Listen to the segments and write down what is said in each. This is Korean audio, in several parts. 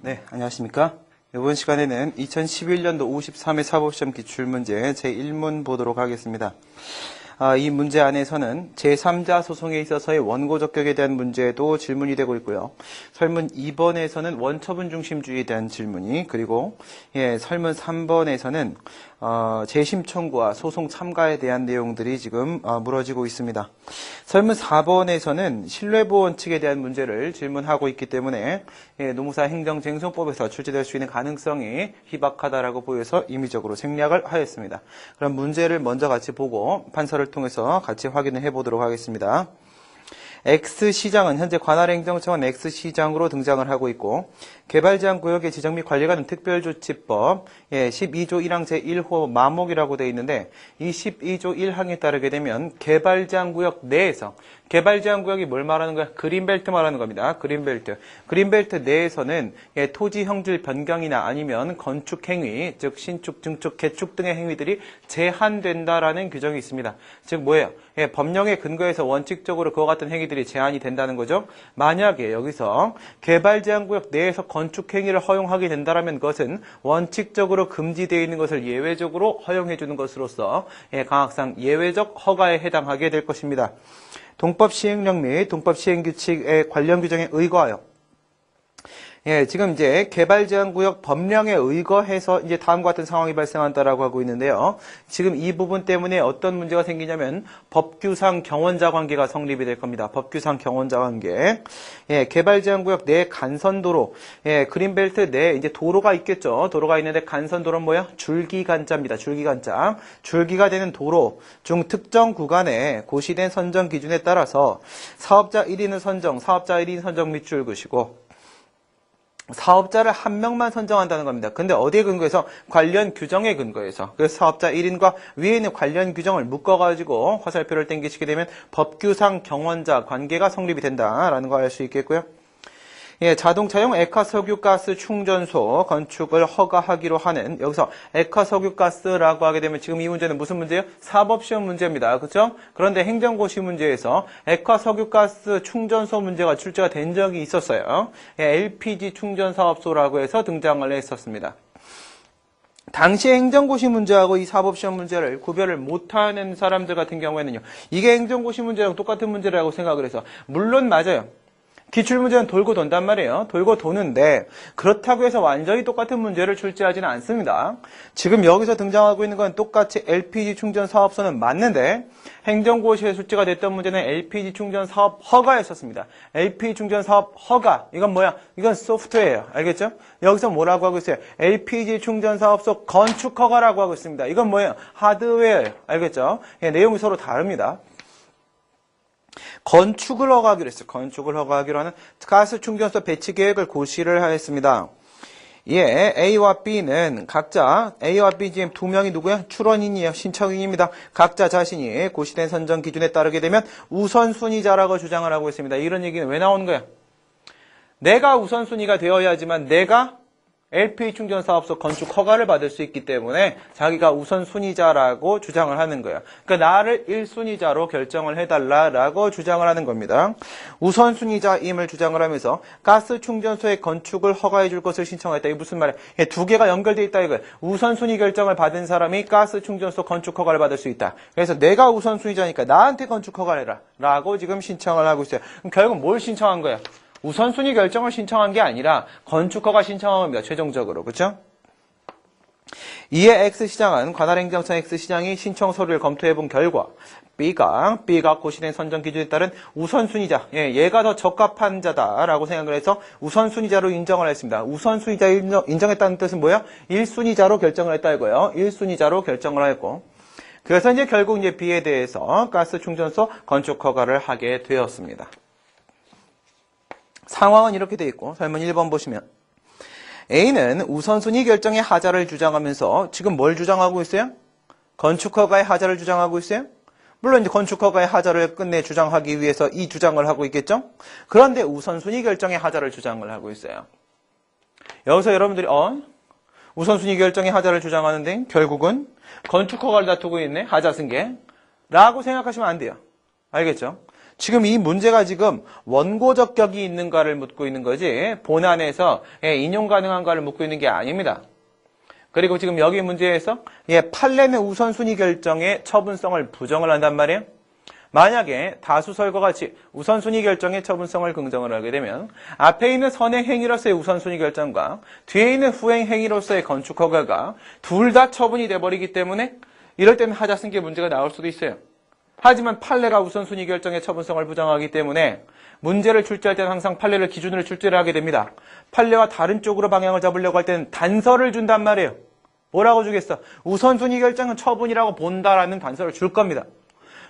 네, 안녕하십니까? 이번 시간에는 2011년도 53회 사법시험 기출문제 제1문 보도록 하겠습니다. 이 문제 안에서는 제3자 소송에 있어서의 원고 적격에 대한 문제도 질문이 되고 있고요. 설문 2번에서는 원처분 중심주의에 대한 질문이, 그리고 설문 3번에서는 재심 청구와 소송 참가에 대한 내용들이 지금 물어지고 있습니다. 설문 4번에서는 신뢰보호 원칙에 대한 문제를 질문하고 있기 때문에 노무사 행정쟁송법에서 출제될 수 있는 가능성이 희박하다라고 보여서 임의적으로 생략을 하였습니다. 그럼 문제를 먼저 같이 보고 판서를 통해서 같이 확인을 해보도록 하겠습니다. X시장은 현재 관할행정청은 X시장으로 등장을 하고 있고, 개발제한구역의 지정 및 관리가 는 특별조치법 12조 1항 제1호 마목이라고 되어 있는데, 이 12조 1항에 따르게 되면 개발제한구역 내에서, 개발제한구역이 뭘 말하는 거야? 그린벨트 말하는 겁니다. 그린벨트. 그린벨트 내에서는 토지 형질 변경이나 아니면 건축행위, 즉 신축, 증축, 개축 등의 행위들이 제한된다라는 규정이 있습니다. 즉 뭐예요? 법령에 근거해서 원칙적으로 그와 같은 행위들이 제한이 된다는 거죠. 만약에 여기서 개발제한구역 내에서 건축행위를 허용하게 된다면 그것은 원칙적으로 금지되어 있는 것을 예외적으로 허용해 주는 것으로서 강학상 예외적 허가에 해당하게 될 것입니다. 동법 시행령 및 동법 시행규칙의 관련 규정에 의거하여 지금 이제 개발제한구역 법령에 의거해서 이제 다음과 같은 상황이 발생한다라고 하고 있는데요. 지금 이 부분 때문에 어떤 문제가 생기냐면 법규상 경원자 관계가 성립이 될 겁니다. 법규상 경원자 관계. 개발제한구역 내 간선도로, 그린벨트 내 이제 도로가 있겠죠. 도로가 있는데 간선도로는 뭐야? 줄기간자입니다. 줄기간자. 줄기가 되는 도로 중 특정 구간에 고시된 선정 기준에 따라서 사업자 1인을 선정, 사업자 1인 선정 밑줄 그시고 사업자를 한 명만 선정한다는 겁니다. 근데 어디에 근거해서? 관련 규정에 근거해서. 그래서 사업자 1인과 위에 있는 관련 규정을 묶어가지고 화살표를 당기시게 되면 법규상 경원자 관계가 성립이 된다라는 거 알 수 있겠고요. 자동차용 액화석유가스 충전소 건축을 허가하기로 하는, 여기서 액화석유가스라고 하게 되면 지금 이 문제는 무슨 문제예요? 사법시험 문제입니다. 그렇죠? 그런데 행정고시 문제에서 액화석유가스 충전소 문제가 출제가 된 적이 있었어요. LPG 충전사업소라고 해서 등장을 했었습니다. 당시 행정고시 문제하고 이 사법시험 문제를 구별을 못하는 사람들 같은 경우에는요, 이게 행정고시 문제랑 똑같은 문제라고 생각을 해서, 물론 맞아요. 기출문제는 돌고 돈단 말이에요. 돌고 도는데 그렇다고 해서 완전히 똑같은 문제를 출제하지는 않습니다. 지금 여기서 등장하고 있는 건 똑같이 LPG 충전 사업소는 맞는데 행정고시에 출제가 됐던 문제는 LPG 충전 사업 허가였었습니다. LPG 충전 사업 허가. 이건 뭐야? 이건 소프트웨어예요. 알겠죠? 여기서 뭐라고 하고 있어요? LPG 충전 사업소 건축 허가라고 하고 있습니다. 이건 뭐예요? 하드웨어예요. 알겠죠? 내용이 서로 다릅니다. 건축을 허가하기로 했어요. 건축을 허가하기로 하는 가스 충전소 배치 계획을 고시를 하였습니다. A와 B는 각자, A와 B 지금 두 명이 누구야? 출원인이에요. 신청인입니다. 각자 자신이 고시된 선정 기준에 따르게 되면 우선순위자라고 주장을 하고 있습니다. 이런 얘기는 왜 나오는 거야? 내가 우선순위가 되어야지만 내가 LPG 충전 사업소 건축 허가를 받을 수 있기 때문에 자기가 우선순위자라고 주장을 하는 거예요. 그러니까 나를 1순위자로 결정을 해달라라고 주장을 하는 겁니다. 우선순위자임을 주장을 하면서 가스 충전소의 건축을 허가해 줄 것을 신청했다. 이게 무슨 말이야? 두 개가 연결돼 있다 이거예요. 우선순위 결정을 받은 사람이 가스 충전소 건축 허가를 받을 수 있다. 그래서 내가 우선순위자니까 나한테 건축 허가를 해라 라고 지금 신청을 하고 있어요. 그럼 결국 뭘 신청한 거야? 우선순위 결정을 신청한 게 아니라 건축허가 신청한 겁니다. 최종적으로. 그렇죠? 이에 X시장은 관할행정청 X시장이 신청 서류를 검토해본 결과 B가 고시된 선정 기준에 따른 우선순위자, 얘가 더 적합한 자다라고 생각을 해서 우선순위자로 인정을 했습니다. 우선순위자 인정했다는 뜻은 뭐야? 1순위자로 결정을 했다 이거예요. 1순위자로 결정을 했고, 그래서 이제 결국 이제 B에 대해서 가스 충전소 건축 허가를 하게 되었습니다. 상황은 이렇게 돼 있고, 설문 1번 보시면 A는 우선순위 결정의 하자를 주장하면서 지금 뭘 주장하고 있어요? 건축허가의 하자를 주장하고 있어요? 물론 이제 건축허가의 하자를 끝내 주장하기 위해서 이 주장을 하고 있겠죠? 그런데 우선순위 결정의 하자를 주장을 하고 있어요. 여기서 여러분들이 우선순위 결정의 하자를 주장하는데 결국은 건축허가를 다투고 있네? 하자 쓴 게. 라고 생각하시면 안 돼요. 알겠죠? 지금 이 문제가 지금 원고적격이 있는가를 묻고 있는 거지 본안에서 인용 가능한가를 묻고 있는 게 아닙니다. 그리고 지금 여기 문제에서 판례는 우선순위 결정의 처분성을 부정을 한단 말이에요. 만약에 다수설과 같이 우선순위 결정의 처분성을 긍정을 하게 되면 앞에 있는 선행 행위로서의 우선순위 결정과 뒤에 있는 후행 행위로서의 건축 허가가 둘 다 처분이 돼버리기 때문에 이럴 때는 하자승계 문제가 나올 수도 있어요. 하지만 판례가 우선순위 결정의 처분성을 부정하기 때문에 문제를 출제할 때는 항상 판례를 기준으로 출제를 하게 됩니다. 판례와 다른 쪽으로 방향을 잡으려고 할 때는 단서를 준단 말이에요. 뭐라고 주겠어? 우선순위 결정은 처분이라고 본다라는 단서를 줄 겁니다.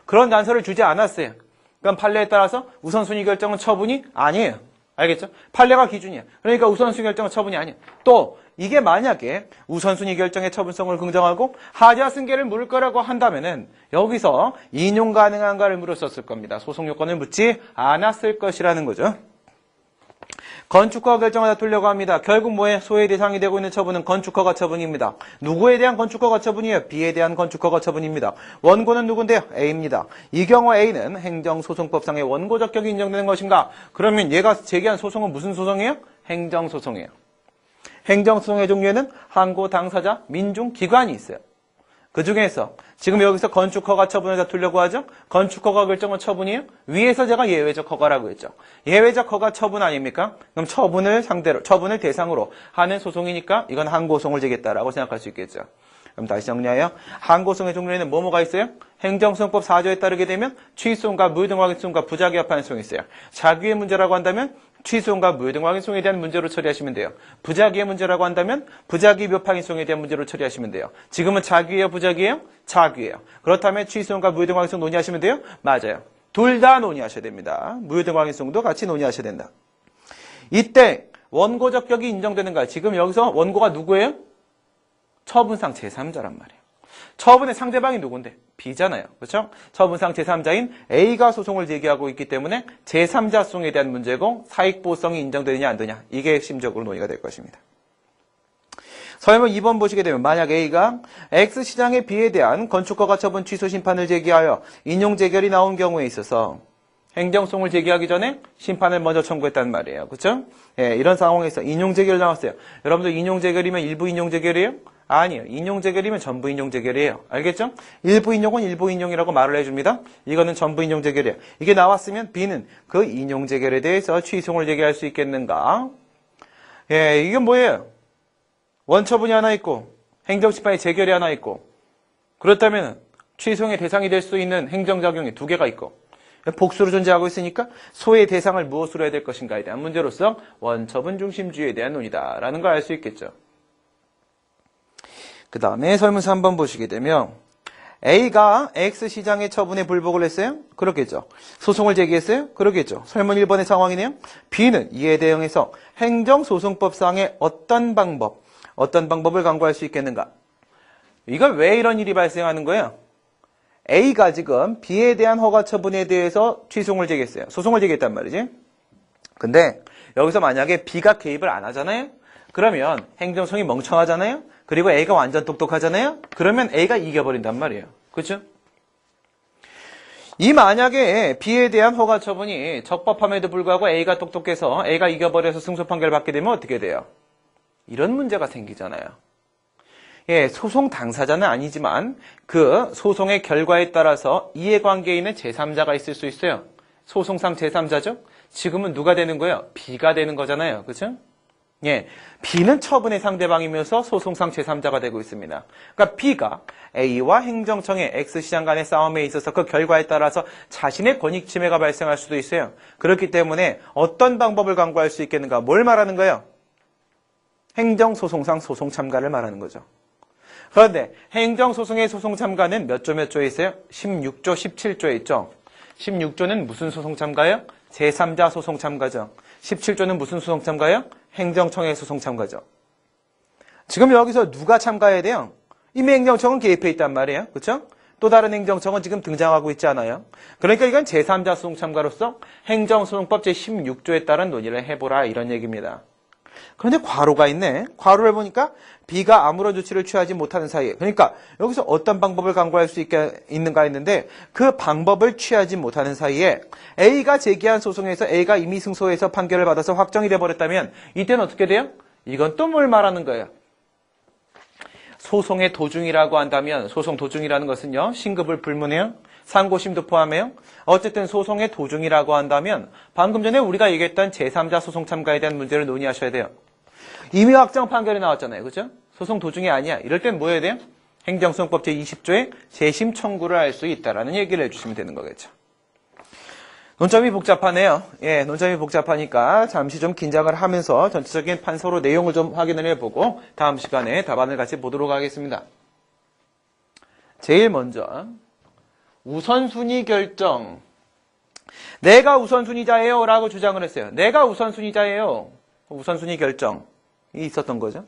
그런 단서를 주지 않았어요. 그럼 판례에 따라서 우선순위 결정은 처분이 아니에요. 알겠죠? 판례가 기준이야. 그러니까 우선순위 결정은 처분이 아니에요. 또 이게 만약에 우선순위 결정의 처분성을 긍정하고 하자승계를 물을 거라고 한다면은 여기서 인용 가능한가를 물었었을 겁니다. 소송 요건을 묻지 않았을 것이라는 거죠. 건축허가 결정을 다투려고 합니다. 결국 뭐에 소의 대상이 되고 있는 처분은 건축허가 처분입니다. 누구에 대한 건축허가 처분이에요? B에 대한 건축허가 처분입니다. 원고는 누군데요? A입니다. 이 경우 A는 행정소송법상의 원고적격이 인정되는 것인가? 그러면 얘가 제기한 소송은 무슨 소송이에요? 행정소송이에요. 행정소송의 종류에는 항고, 당사자, 민중, 기관이 있어요. 그 중에서 지금 여기서 건축허가 처분을 다투려고 하죠. 건축허가 결정은 처분이에요. 위에서 제가 예외적 허가라고 했죠. 예외적 허가 처분 아닙니까? 그럼 처분을 대상으로 하는 소송이니까 이건 항고소송을 제기했다라고 생각할 수 있겠죠. 그럼 다시 정리하여 항고소송의 종류에는 뭐가 있어요? 행정소송법 4조에 따르게 되면 취소송과 무효등 확인소송과 부작위 합하는 있어요. 자기의 문제라고 한다면 취소송과 무효등 확인소송에 대한 문제로 처리하시면 돼요. 부작위의 문제라고 한다면 부작위 묘파기소송에 대한 문제로 처리하시면 돼요. 지금은 자기예요, 부작위예요? 자기예요. 그렇다면 취소송과 무효등 확인소송 논의하시면 돼요? 맞아요. 둘 다 논의하셔야 됩니다. 무효등 확인소송도 같이 논의하셔야 된다. 이때 원고적격이 인정되는가? 지금 여기서 원고가 누구예요? 처분상 제3자란 말이에요. 처분의 상대방이 누군데? B잖아요. 그렇죠? 처분상 제3자인 A가 소송을 제기하고 있기 때문에 제3자 소송에 대한 문제고 사익보호성이 인정되느냐 안 되느냐 이게 핵심적으로 논의가 될 것입니다. 설문 2번 보시게 되면 만약 A가 X시장의 B에 대한 건축허가 처분 취소 심판을 제기하여 인용 재결이 나온 경우에 있어서 행정소송을 제기하기 전에 심판을 먼저 청구했단 말이에요. 그렇죠? 예, 이런 상황에서 인용 재결 나왔어요. 여러분들 인용 재결이면 일부 인용 재결이에요? 아니에요. 인용 재결이면 전부 인용 재결이에요. 알겠죠? 일부 인용은 일부 인용이라고 말을 해줍니다. 이거는 전부 인용 재결이에요. 이게 나왔으면 B는 그 인용 재결에 대해서 취소송을 제기할 수 있겠는가? 예, 이게 뭐예요? 원처분이 하나 있고 행정심판의 재결이 하나 있고 그렇다면 취소의 대상이 될 수 있는 행정작용이 두 개가 있고 복수로 존재하고 있으니까 소의 대상을 무엇으로 해야 될 것인가에 대한 문제로서 원처분 중심주의에 대한 논의다라는 걸 알 수 있겠죠. 그 다음에 설문서 한번 보시게 되면 A가 X시장의 처분에 불복을 했어요? 그렇겠죠. 소송을 제기했어요? 그렇겠죠. 설문 1번의 상황이네요. B는 이에 대응해서 행정소송법상의 어떤 방법을 강구할 수 있겠는가? 이건 왜 이런 일이 발생하는 거예요? A가 지금 B에 대한 허가 처분에 대해서 취소송을 제기했어요. 소송을 제기했단 말이지. 근데 여기서 만약에 B가 개입을 안 하잖아요? 그러면 행정소송이 멍청하잖아요? 그리고 A가 완전 똑똑하잖아요? 그러면 A가 이겨버린단 말이에요. 그렇죠? 이 만약에 B에 대한 허가 처분이 적법함에도 불구하고 A가 똑똑해서 A가 이겨버려서 승소 판결을 받게 되면 어떻게 돼요? 이런 문제가 생기잖아요. 예, 소송 당사자는 아니지만 그 소송의 결과에 따라서 이해관계에 있는 제3자가 있을 수 있어요. 소송상 제3자죠? 지금은 누가 되는 거예요? B가 되는 거잖아요. 그렇죠? 예, B는 처분의 상대방이면서 소송상 제3자가 되고 있습니다. 그러니까 B가 A와 행정청의 X시장 간의 싸움에 있어서 그 결과에 따라서 자신의 권익 침해가 발생할 수도 있어요. 그렇기 때문에 어떤 방법을 강구할 수 있겠는가? 뭘 말하는 거예요? 행정소송상 소송 참가를 말하는 거죠. 그런데 행정소송의 소송 참가는 몇 조에 있어요? 16조, 17조에 있죠. 16조는 무슨 소송 참가예요? 제3자 소송 참가죠. 17조는 무슨 소송 참가예요? 행정청의 소송 참가죠. 지금 여기서 누가 참가해야 돼요? 이미 행정청은 개입해 있단 말이에요. 그렇죠? 또 다른 행정청은 지금 등장하고 있지 않아요? 그러니까 이건 제3자 소송 참가로서 행정소송법 제16조에 따른 논의를 해보라 이런 얘기입니다. 그런데 괄호가 있네. 괄호를 보니까 B가 아무런 조치를 취하지 못하는 사이에. 그러니까 여기서 어떤 방법을 강구할 수 있는가 했는데 그 방법을 취하지 못하는 사이에 A가 제기한 소송에서 A가 이미 승소해서 판결을 받아서 확정이 돼버렸다면 이때는 어떻게 돼요? 이건 또 뭘 말하는 거예요? 소송의 도중이라고 한다면 소송 도중이라는 것은요. 신급을 불문해요. 상고심도 포함해요. 어쨌든 소송의 도중이라고 한다면 방금 전에 우리가 얘기했던 제3자 소송 참가에 대한 문제를 논의하셔야 돼요. 이미 확정 판결이 나왔잖아요. 그죠? 소송 도중이 아니야. 이럴 땐 뭐 해야 돼요? 행정소송법 제20조에 재심 청구를 할 수 있다라는 얘기를 해주시면 되는 거겠죠. 논점이 복잡하네요. 예, 논점이 복잡하니까 잠시 좀 긴장을 하면서 전체적인 판서로 내용을 좀 확인을 해보고 다음 시간에 답안을 같이 보도록 하겠습니다. 제일 먼저 우선순위 결정. 내가 우선순위자예요 라고 주장을 했어요. 내가 우선순위자예요. 우선순위 결정이 있었던 거죠.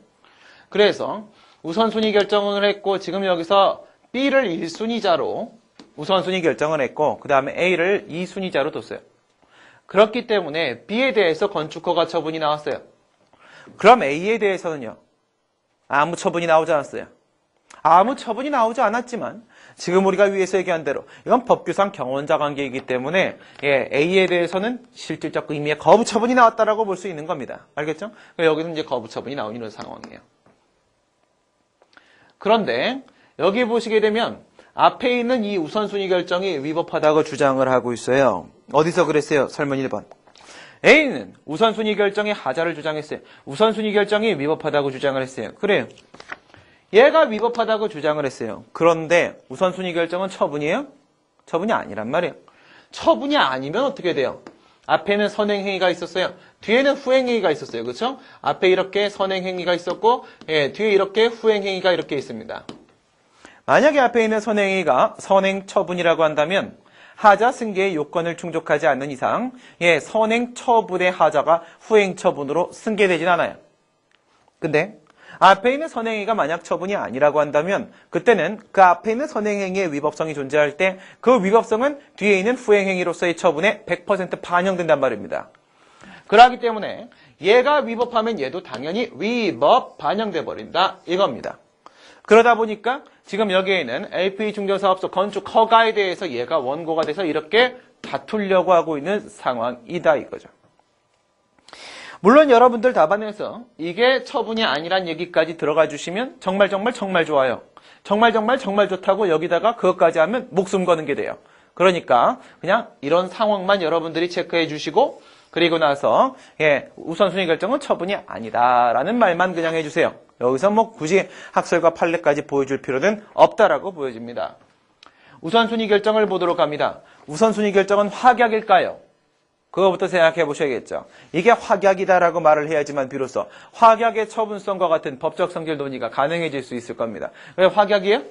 그래서 우선순위 결정을 했고 지금 여기서 B를 1순위자로 우선순위 결정을 했고 그 다음에 A를 2순위자로 뒀어요. 그렇기 때문에 B에 대해서 건축허가 처분이 나왔어요. 그럼 A에 대해서는요. 아무 처분이 나오지 않았어요. 아무 처분이 나오지 않았지만 지금 우리가 위에서 얘기한 대로 이건 법규상 경원자 관계이기 때문에 A에 대해서는 실질적 의미의 거부 처분이 나왔다라고 볼 수 있는 겁니다. 알겠죠? 여기는 이제 거부 처분이 나온 이런 상황이에요. 그런데 여기 보시게 되면 앞에 있는 이 우선순위 결정이 위법하다고 주장을 하고 있어요. 어디서 그랬어요? 설문 1번. A는 우선순위 결정의 하자를 주장했어요. 우선순위 결정이 위법하다고 주장을 했어요. 그래요. 얘가 위법하다고 주장을 했어요. 그런데 우선순위 결정은 처분이에요? 처분이 아니란 말이에요. 처분이 아니면 어떻게 돼요? 앞에는 선행행위가 있었어요. 뒤에는 후행행위가 있었어요. 그렇죠? 앞에 이렇게 선행행위가 있었고 뒤에 이렇게 후행행위가 이렇게 있습니다. 만약에 앞에 있는 선행행위가 선행처분이라고 한다면 하자 승계의 요건을 충족하지 않는 이상 선행처분의 하자가 후행처분으로 승계되진 않아요. 근데 앞에 있는 선행행위가 만약 처분이 아니라고 한다면 그때는 그 앞에 있는 선행행위의 위법성이 존재할 때 그 위법성은 뒤에 있는 후행행위로서의 처분에 100% 반영된단 말입니다. 그렇기 때문에 얘가 위법하면 얘도 당연히 위법 반영돼 버린다 이겁니다. 그러다 보니까 지금 여기에 있는 LP 중개사업소 건축 허가에 대해서 얘가 원고가 돼서 이렇게 다투려고 하고 있는 상황이다 이거죠. 물론 여러분들 답안에서 이게 처분이 아니란 얘기까지 들어가 주시면 정말 좋아요. 정말 좋다고 여기다가 그것까지 하면 목숨 거는 게 돼요. 그러니까 그냥 이런 상황만 여러분들이 체크해 주시고 그리고 나서 우선순위 결정은 처분이 아니다라는 말만 그냥 해주세요. 여기서 뭐 굳이 학설과 판례까지 보여줄 필요는 없다라고 보여집니다. 우선순위 결정을 보도록 합니다. 우선순위 결정은 확약일까요? 그거부터 생각해 보셔야겠죠. 이게 확약이다라고 말을 해야지만 비로소 확약의 처분성과 같은 법적 성질 논의가 가능해질 수 있을 겁니다. 왜 확약이에요?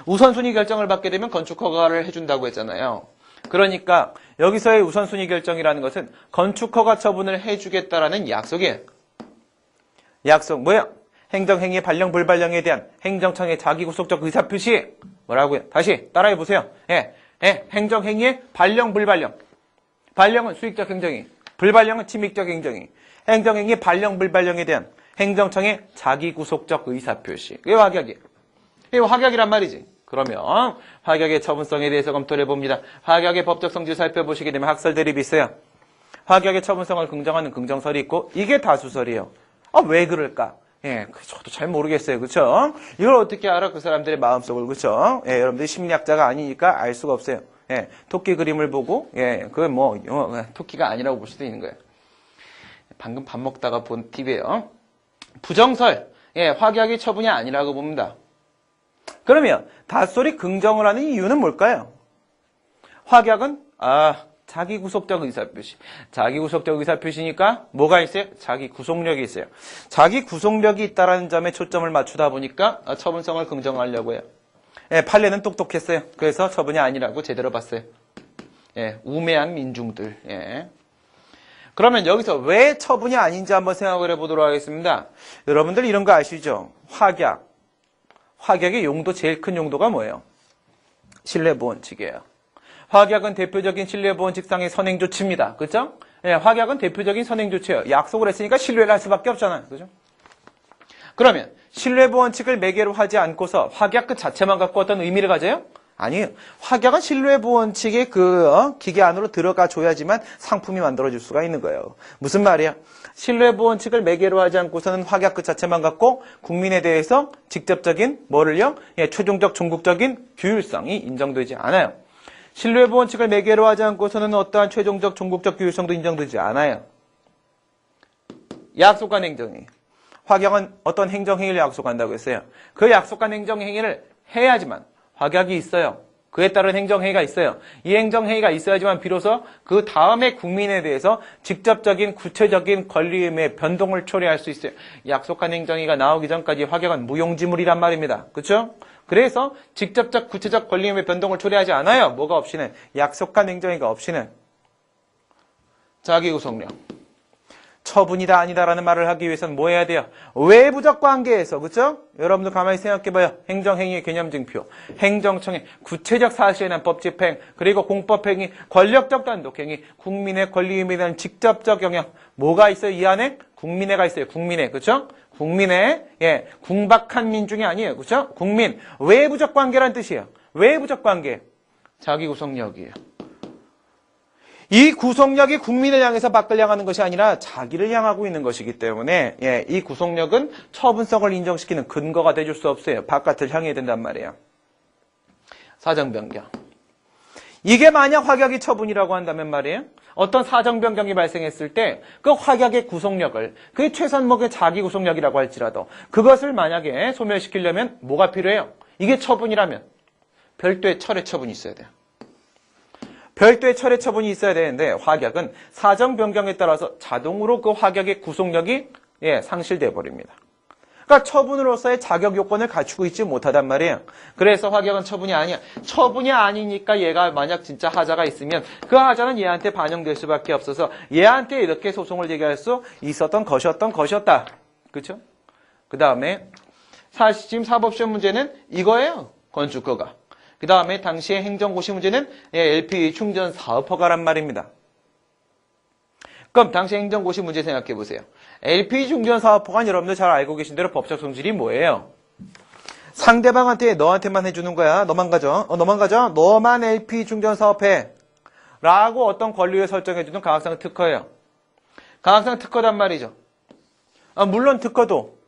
우선순위 결정을 받게 되면 건축허가를 해준다고 했잖아요. 그러니까 여기서의 우선순위 결정이라는 것은 건축허가 처분을 해주겠다라는 약속이에요. 약속 뭐야? 행정행위 발령 불발령에 대한 행정청의 자기구속적 의사표시 뭐라고요? 다시 따라해 보세요. 행정행위의 발령 불발령. 발령은 수익적 행정행위, 불발령은 침익적 행정행위. 행정행위 발령 불발령에 대한 행정청의 자기구속적 의사표시. 이게 확약이에요. 이게 확약이란 말이지. 그러면 확약의 처분성에 대해서 검토를 해봅니다. 확약의 법적 성질 살펴보시게 되면 학설 대립이 있어요. 확약의 처분성을 긍정하는 긍정설이 있고 이게 다수설이에요. 왜 그럴까? 저도 잘 모르겠어요. 그쵸? 이걸 어떻게 알아? 그 사람들의 마음속을. 그쵸? 여러분들이 심리학자가 아니니까 알 수가 없어요. 토끼 그림을 보고, 토끼가 아니라고 볼 수도 있는 거예요. 방금 밥 먹다가 본 팁이에요. 부정설. 확약의 처분이 아니라고 봅니다. 그러면 다수설이 긍정을 하는 이유는 뭘까요? 확약은 자기구속적 의사표시. 자기구속적 의사표시니까 뭐가 있어요? 자기구속력이 있어요. 자기구속력이 있다는 점에 초점을 맞추다 보니까 처분성을 긍정하려고 해요. 판례는 똑똑했어요. 그래서 처분이 아니라고 제대로 봤어요. 우매한 민중들. 그러면 여기서 왜 처분이 아닌지 한번 생각을 해보도록 하겠습니다. 여러분들 이런 거 아시죠? 확약. 확약의 용도, 제일 큰 용도가 뭐예요? 신뢰보원칙이에요. 확약은 대표적인 신뢰보원칙상의 선행조치입니다. 그렇죠? 예, 확약은 대표적인 선행 조치예요. 약속을 했으니까 신뢰를 할 수밖에 없잖아요. 그죠? 그러면 신뢰부 원칙을 매개로 하지 않고서 확약 그 자체만 갖고 어떤 의미를 가져요? 아니에요. 확약은 신뢰부 원칙의 기계 안으로 들어가 줘야지만 상품이 만들어질 수가 있는 거예요. 무슨 말이야? 신뢰부 원칙을 매개로 하지 않고서는 확약 그 자체만 갖고 국민에 대해서 직접적인 뭐를요? 예, 최종적 종국적인 규율성이 인정되지 않아요. 신뢰부 원칙을 매개로 하지 않고서는 어떠한 최종적 종국적 규율성도 인정되지 않아요. 약속한 행정행위. 확약은 어떤 행정행위를 약속한다고 했어요. 그 약속한 행정행위를 해야지만 확약이 있어요. 그에 따른 행정행위가 있어요. 이 행정행위가 있어야지만 비로소 그 다음에 국민에 대해서 직접적인 구체적인 권리의 변동을 초래할 수 있어요. 약속한 행정행위가 나오기 전까지 확약은 무용지물이란 말입니다. 그렇죠? 그래서 직접적 구체적 권리의 변동을 초래하지 않아요. 뭐가 없이는. 약속한 행정행위가 없이는. 자기구속력. 처분이다 아니다라는 말을 하기 위해서는 뭐 해야 돼요? 외부적 관계에서, 그렇죠? 여러분들 가만히 생각해봐요. 행정행위의 개념증표, 행정청의 구체적 사실에 대한 법집행, 그리고 공법행위, 권력적 단독행위, 국민의 권리에 대한 직접적 영향. 뭐가 있어요? 이 안에? 국민회가 있어요. 국민회, 그렇죠? 국민회, 예, 궁박한 민중이 아니에요, 그렇죠? 국민, 외부적 관계란 뜻이에요. 외부적 관계, 자기 구속력이에요. 이 구속력이 국민을 향해서 밖을 향하는 것이 아니라 자기를 향하고 있는 것이기 때문에 예, 이 구속력은 처분성을 인정시키는 근거가 돼줄 수 없어요. 바깥을 향해야 된단 말이에요. 사정변경. 이게 만약 확약이 처분이라고 한다면 말이에요. 어떤 사정변경이 발생했을 때 그 확약의 구속력을 그게 최선목의 자기 구속력이라고 할지라도 그것을 만약에 소멸시키려면 뭐가 필요해요? 이게 처분이라면 별도의 철회 처분이 있어야 돼요. 별도의 철회 처분이 있어야 되는데 확약은 사정 변경에 따라서 자동으로 그 확약의 구속력이 상실돼 버립니다. 그러니까 처분으로서의 자격 요건을 갖추고 있지 못하단 말이에요. 그래서 확약은 처분이 아니야. 처분이 아니니까 얘가 만약 진짜 하자가 있으면 그 하자는 얘한테 반영될 수밖에 없어서 얘한테 이렇게 소송을 제기할 수 있었던 것이었다. 그렇죠? 그 다음에 사실 지금 사법시험 문제는 이거예요. 건축허가. 그 다음에 당시의 행정고시 문제는 LPG 충전 사업 허가란 말입니다. 그럼 당시 행정고시 문제 생각해 보세요. LPG 충전 사업 허가는 여러분들 잘 알고 계신 대로 법적 성질이 뭐예요? 상대방한테 너한테만 해주는 거야. 너만 가져. 너만 LPG 충전 사업해. 라고 어떤 권리를 설정해주는 가학상 특허예요. 가학상 특허단 말이죠. 물론 특허도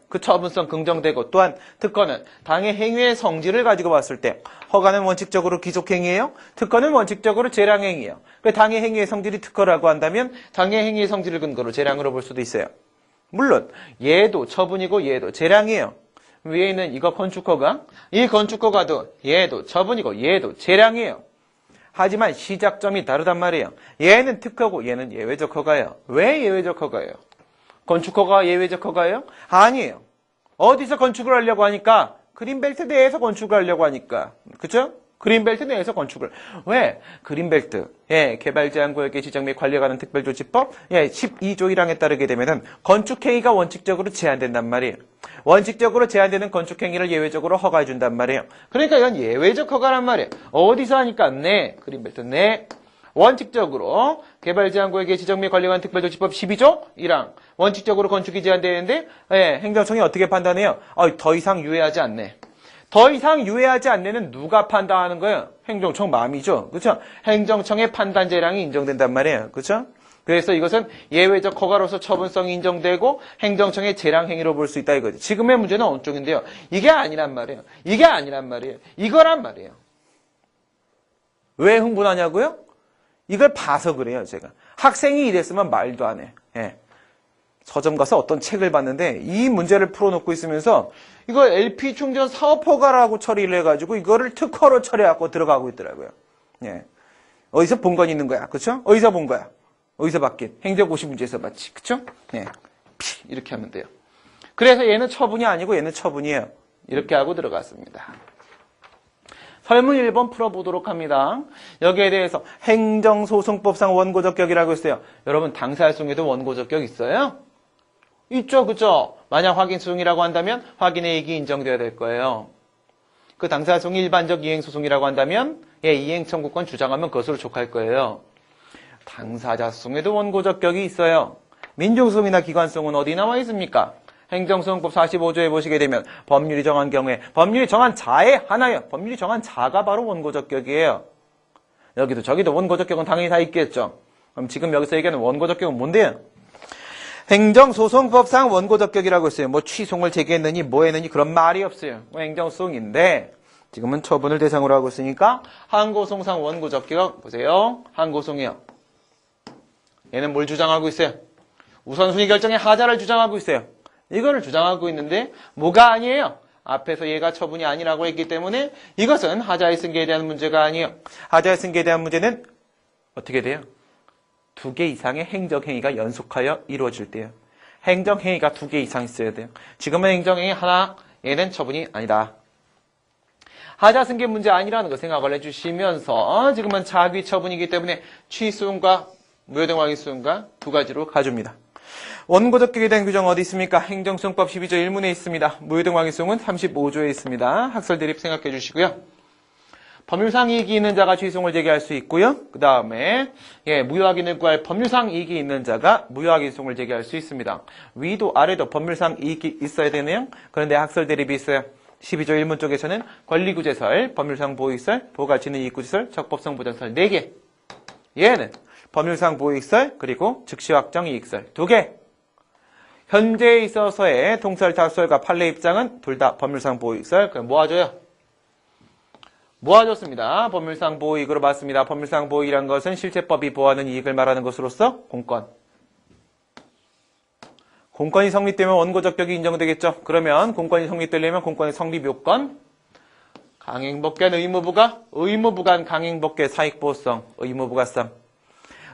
그 처분성 긍정되고 또한 특허는 당의 행위의 성질을 가지고 봤을 때 허가는 원칙적으로 기속행위예요. 특허는 원칙적으로 재량행위예요. 당의 행위의 성질이 특허라고 한다면 당의 행위의 성질을 근거로 재량으로 볼 수도 있어요. 물론 얘도 처분이고 얘도 재량이에요. 위에 있는 이거 건축허가, 이 건축허가도 얘도 처분이고 얘도 재량이에요. 하지만 시작점이 다르단 말이에요. 얘는 특허고 얘는 예외적 허가예요. 왜 예외적 허가예요? 건축허가 예외적 허가예요? 아니에요. 어디서 건축을 하려고 하니까? 그린벨트 내에서 건축을 하려고 하니까. 그쵸? 그린벨트 내에서 건축을. 왜? 그린벨트. 개발제한구역의 지정 및 관리에 관한 특별조치법 12조 1항에 따르게 되면은 건축행위가 원칙적으로 제한된단 말이에요. 원칙적으로 제한되는 건축행위를 예외적으로 허가해준단 말이에요. 그러니까 이건 예외적 허가란 말이에요. 어디서 하니까? 네. 그린벨트 네. 원칙적으로 개발제한구역의 지정 및 관리에 관한 특별조치법 12조 1항 원칙적으로 건축이 제한되는데 행정청이 어떻게 판단해요? 더 이상 유예하지 않네. 더 이상 유예하지 않네는 누가 판단하는 거예요? 행정청 맘이죠. 그렇죠? 행정청의 판단 재량이 인정된단 말이에요. 그렇죠? 그래서 이것은 예외적 허가로서 처분성이 인정되고 행정청의 재량 행위로 볼 수 있다 이거죠. 지금의 문제는 어느 쪽인데요? 이게 아니란 말이에요. 이거란 말이에요. 왜 흥분하냐고요? 이걸 봐서 그래요, 제가. 학생이 이랬으면 말도 안 해. 서점 가서 어떤 책을 봤는데 이 문제를 풀어놓고 있으면서 이거 LP 충전 사업 허가라고 처리를 해가지고 이거를 특허로 처리하고 들어가고 있더라고요. 어디서 본 건 있는 거야, 그렇죠? 어디서 본 거야? 어디서 봤긴? 행정고시 문제에서 봤지, 그렇죠? 이렇게 하면 돼요. 그래서 얘는 처분이 아니고 얘는 처분이에요. 이렇게 하고 들어갔습니다. 설문 1번 풀어보도록 합니다. 여기에 대해서 행정소송법상 원고적격이라고 했어요. 여러분 당사소송에도 원고적격 있어요? 있죠, 그죠? 만약 확인소송이라고 한다면 확인의 이익이 인정되어야 될 거예요. 그 당사소송이 일반적 이행소송이라고 한다면 이행청구권 주장하면 그것으로 족할 거예요. 당사자 소송에도 원고적격이 있어요. 민중소송이나 기관소송은 어디 나와 있습니까? 행정소송법 45조에 보시게 되면 법률이 정한 경우에 법률이 정한 자의 하나예요. 법률이 정한 자가 바로 원고적격이에요. 여기도 저기도 원고적격은 당연히 다 있겠죠. 그럼 지금 여기서 얘기하는 원고적격은 뭔데요? 행정소송법상 원고적격이라고 했어요. 뭐 취송을 제기했느니 뭐 했느니 그런 말이 없어요. 행정소송인데 지금은 처분을 대상으로 하고 있으니까 항고소송상 원고적격 보세요. 항고소송이요. 얘는 뭘 주장하고 있어요? 우선순위 결정의 하자를 주장하고 있어요. 이거를 주장하고 있는데 뭐가 아니에요? 앞에서 얘가 처분이 아니라고 했기 때문에 이것은 하자의 승계에 대한 문제가 아니에요. 하자의 승계에 대한 문제는 어떻게 돼요? 2개 이상의 행정행위가 연속하여 이루어질 때요. 행정행위가 2개 이상 있어야 돼요. 지금은 행정행위 하나, 얘는 처분이 아니다. 하자 승계 문제 아니라는 거 생각을 해주시면서 지금은 자귀 처분이기 때문에 취소음과 무효등왕의 수음과 2가지로 가줍니다. 원고적격에 대한 규정 어디 있습니까? 행정소송법 12조 1문에 있습니다. 무효등왕의 수음은 35조에 있습니다. 학설 대립 생각해 주시고요. 법률상 이익이 있는 자가 취소를 제기할 수 있고요. 그 다음에 무효확인을 구할 법률상 이익이 있는 자가 무효확인 소송을 제기할 수 있습니다. 위도 아래도 법률상 이익이 있어야 되네요. 그런데 학설 대립이 있어요. 12조 1문 쪽에서는 권리구제설, 법률상 보호익설, 보호가치는 이익구제설, 적법성 보전설 4개. 얘는 법률상 보호익설 그리고 즉시확정 이익설 2개. 현재에 있어서의 동설, 다설과 판례 입장은 둘 다 법률상 보호익설 모아줘요. 모아줬습니다. 법률상 보호이익으로 봤습니다. 법률상 보호이익이란 것은 실체법이 보호하는 이익을 말하는 것으로서 공권. 공권이 성립되면 원고적격이 인정되겠죠. 그러면 공권이 성립되려면 공권의 성립 요건 강행법권 의무부관 강행법권 사익보호성 의무부가성.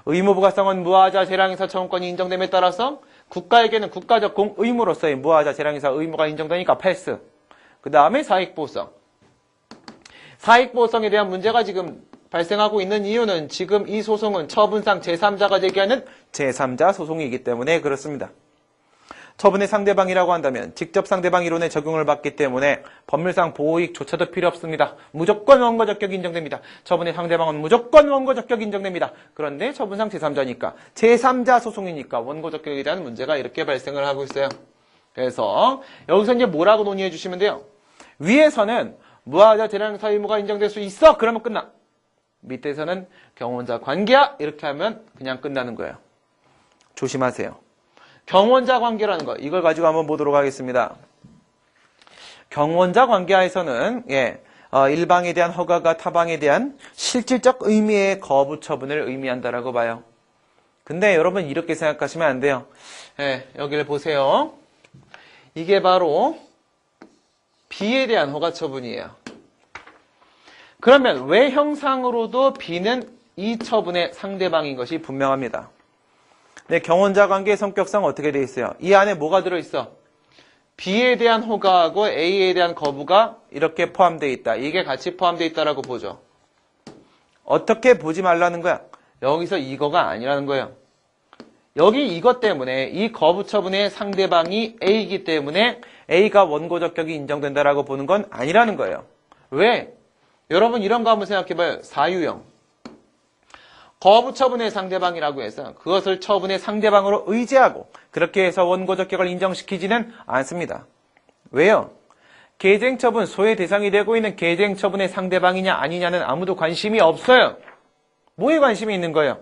의무부가성은 무하자 재량의사 처분권이 인정됨에 따라서 국가에게는 국가적 공의무로서의 무하자 재량의사 의무가 인정되니까 패스. 그 다음에 사익보호성. 사익보호성에 대한 문제가 지금 발생하고 있는 이유는 지금 이 소송은 처분상 제3자가 제기하는 제3자 소송이기 때문에 그렇습니다. 처분의 상대방이라고 한다면 직접 상대방 이론에 적용을 받기 때문에 법률상 보호이익조차도 필요 없습니다. 무조건 원고적격이 인정됩니다. 처분의 상대방은 무조건 원고적격이 인정됩니다. 그런데 처분상 제3자니까 제3자 소송이니까 원고적격에 대한 문제가 이렇게 발생을 하고 있어요. 그래서 여기서 이제 뭐라고 논의해 주시면 돼요. 위에서는 무하자 재량의사 의무가 인정될 수 있어. 그러면 끝나. 밑에서는 경원자 관계야. 이렇게 하면 그냥 끝나는 거예요. 조심하세요. 경원자 관계라는 거 이걸 가지고 한번 보도록 하겠습니다. 경원자 관계하에서는 일방에 대한 허가가 타방에 대한 실질적 의미의 거부 처분을 의미한다라고 봐요. 근데 여러분 이렇게 생각하시면 안 돼요. 여기를 보세요. 이게 바로 B에 대한 허가 처분이에요. 그러면 외형상으로도 B는 이 처분의 상대방인 것이 분명합니다. 네, 경원자 관계의 성격상 어떻게 돼 있어요? 이 안에 뭐가 들어있어? B에 대한 허가하고 A에 대한 거부가 이렇게 포함되어 있다. 이게 같이 포함되어 있다라고 보죠. 어떻게 보지 말라는 거야? 여기서 이거가 아니라는 거예요. 여기 이것 때문에 이 거부 처분의 상대방이 A이기 때문에 A가 원고적격이 인정된다라고 보는 건 아니라는 거예요. 왜? 여러분 이런 거 한번 생각해봐요. 사유형. 거부 처분의 상대방이라고 해서 그것을 처분의 상대방으로 의지하고 그렇게 해서 원고적격을 인정시키지는 않습니다. 왜요? 계쟁처분, 소의 대상이 되고 있는 계쟁처분의 상대방이냐 아니냐는 아무도 관심이 없어요. 뭐에 관심이 있는 거예요?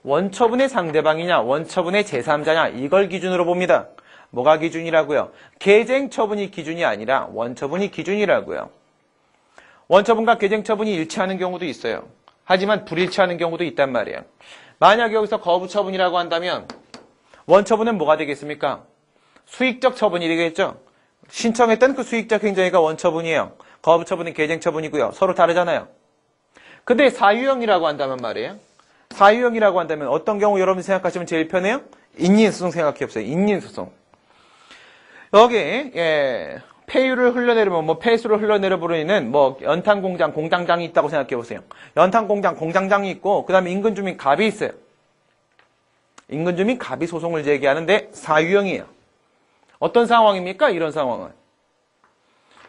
원처분의 상대방이냐 원처분의 제3자냐 이걸 기준으로 봅니다. 뭐가 기준이라고요? 계쟁처분이 기준이 아니라 원처분이 기준이라고요. 원처분과 계쟁처분이 일치하는 경우도 있어요. 하지만 불일치하는 경우도 있단 말이에요. 만약 여기서 거부처분이라고 한다면 원처분은 뭐가 되겠습니까? 수익적 처분이 되겠죠. 신청했던 그 수익적 행정위가 원처분이에요. 거부처분은 계쟁처분이고요. 서로 다르잖아요. 근데 사유형이라고 한다면 말이에요. 사유형이라고 한다면 어떤 경우 여러분이 생각하시면 제일 편해요? 인민소송 생각해보세요. 인민소송. 여기 폐유를 흘러내리면 폐수를 흘러내려버리는 연탄공장, 공장장이 있다고 생각해보세요. 연탄공장, 공장장이 있고 그 다음에 인근주민 갑이 있어요. 인근주민 갑이 소송을 제기하는데 사유형이에요. 어떤 상황입니까? 이런 상황은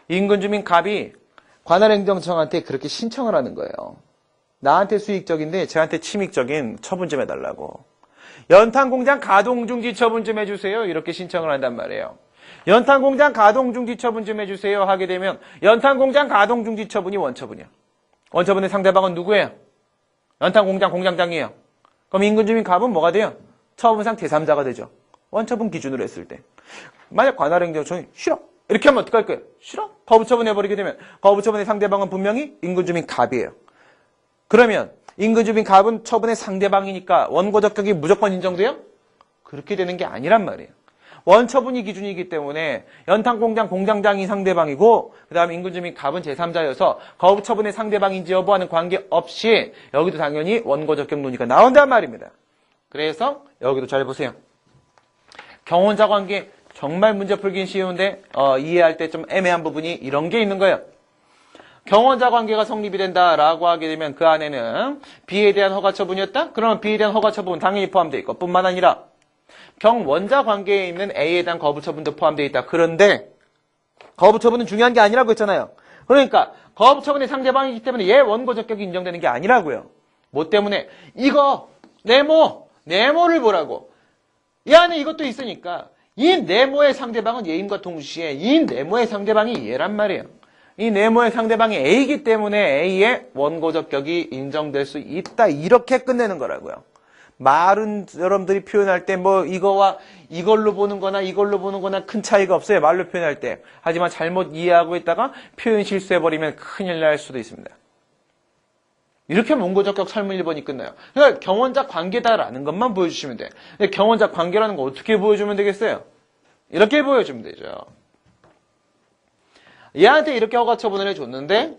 인근주민 갑이 관할행정청한테 그렇게 신청을 하는 거예요. 나한테 수익적인데 쟤한테 침익적인 처분 좀 해달라고. 연탄공장 가동중지 처분 좀 해주세요. 이렇게 신청을 한단 말이에요. 연탄공장 가동중지 처분 좀 해주세요 하게 되면 연탄공장 가동중지 처분이 원처분이야. 원처분의 상대방은 누구예요? 연탄공장 공장장이에요. 그럼 인근주민 갑은 뭐가 돼요? 처분상 제3자가 되죠. 원처분 기준으로 했을 때. 만약 관할행정청이 싫어. 이렇게 하면 어떡할 거예요? 싫어? 거부처분 해버리게 되면 거부처분의 상대방은 분명히 인근주민 갑이에요. 그러면 인근주민 갑은 처분의 상대방이니까 원고적격이 무조건 인정돼요? 그렇게 되는 게 아니란 말이에요. 원처분이 기준이기 때문에 연탄공장 공장장이 상대방이고 그 다음에 인근주민 갑은 제3자여서 거부처분의 상대방인지 여부와는 관계없이 여기도 당연히 원고적격 논의가 나온단 말입니다. 그래서 여기도 잘 보세요. 경원자 관계 정말 문제 풀긴 쉬운데 이해할 때 좀 애매한 부분이 이런 게 있는 거예요. 경원자 관계가 성립이 된다라고 하게 되면 그 안에는 B에 대한 허가 처분이었다? 그러면 B에 대한 허가 처분은 당연히 포함되어 있고 뿐만 아니라 경원자 관계에 있는 A에 대한 거부 처분도 포함되어 있다. 그런데 거부 처분은 중요한 게 아니라고 했잖아요. 그러니까 거부 처분의 상대방이기 때문에 얘 원고 적격이 인정되는 게 아니라고요. 뭐 때문에? 이거 네모를 보라고. 이 안에 이것도 있으니까 이 네모의 상대방은 얘임과 동시에 이 네모의 상대방이 얘란 말이에요. 이 네모의 상대방이 A이기 때문에 A의 원고 적격이 인정될 수 있다. 이렇게 끝내는 거라고요. 말은 여러분들이 표현할 때 뭐 이거와 이걸로 보는 거나 이걸로 보는 거나 큰 차이가 없어요. 말로 표현할 때. 하지만 잘못 이해하고 있다가 표현 실수해버리면 큰일 날 수도 있습니다. 이렇게 하면 원고적격 설문 1번이 끝나요. 그러니까 경원자 관계다라는 것만 보여주시면 돼. 근데 경원자 관계라는 거 어떻게 보여주면 되겠어요? 이렇게 보여주면 되죠. 얘한테 이렇게 허가 처분을 해줬는데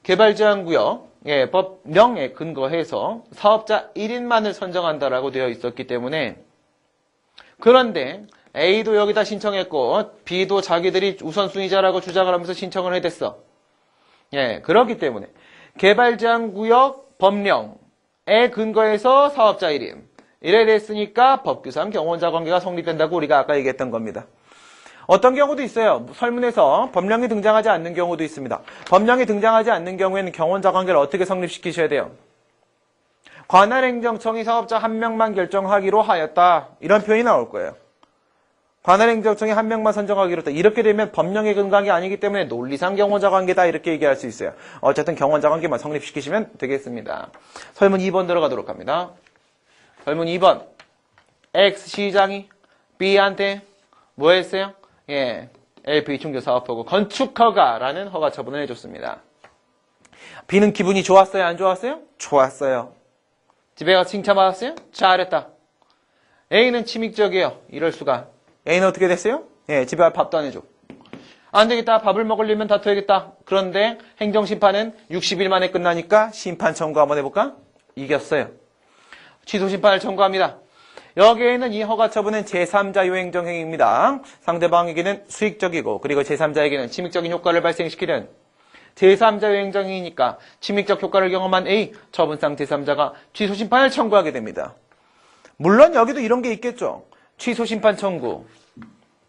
개발제한구역 법령에 근거해서 사업자 1인만을 선정한다라고 되어 있었기 때문에 그런데 A도 여기다 신청했고 B도 자기들이 우선순위자라고 주장을 하면서 신청을 해댔어. 그렇기 때문에 개발제한구역 법령에 근거해서 사업자 1인 이래 됐으니까 법규상 경원자 관계가 성립된다고 우리가 아까 얘기했던 겁니다. 어떤 경우도 있어요. 설문에서 법령이 등장하지 않는 경우도 있습니다. 법령이 등장하지 않는 경우에는 경원자 관계를 어떻게 성립시키셔야 돼요? 관할행정청이 사업자 한 명만 결정하기로 하였다. 이런 표현이 나올 거예요. 관할행정청이 한 명만 선정하기로 했다. 이렇게 되면 법령에 근거한 게 아니기 때문에 논리상 경원자 관계다 이렇게 얘기할 수 있어요. 어쨌든 경원자 관계만 성립시키시면 되겠습니다. 설문 2번 들어가도록 합니다. 설문 2번. X 시장이 B한테 뭐 했어요? LP 충전 사업하고 건축허가라는 허가 처분을 해줬습니다. B는 기분이 좋았어요? 안 좋았어요? 좋았어요. 집에 가서 칭찬받았어요? 잘했다. A는 침익적이에요. 이럴 수가. A는 어떻게 됐어요? 집에 가서 밥도 안 해줘. 안 되겠다. 밥을 먹으려면 다퉈야겠다. 그런데 행정심판은 60일 만에 끝나니까 심판 청구 한번 해볼까? 이겼어요. 취소 심판을 청구합니다. 여기에는 이 허가 처분은 제3자 요행정행위입니다. 상대방에게는 수익적이고 그리고 제3자에게는 침익적인 효과를 발생시키는 제3자 요행정행위니까 침익적 효과를 경험한 A, 처분상 제3자가 취소 심판을 청구하게 됩니다. 물론 여기도 이런 게 있겠죠. 취소 심판 청구.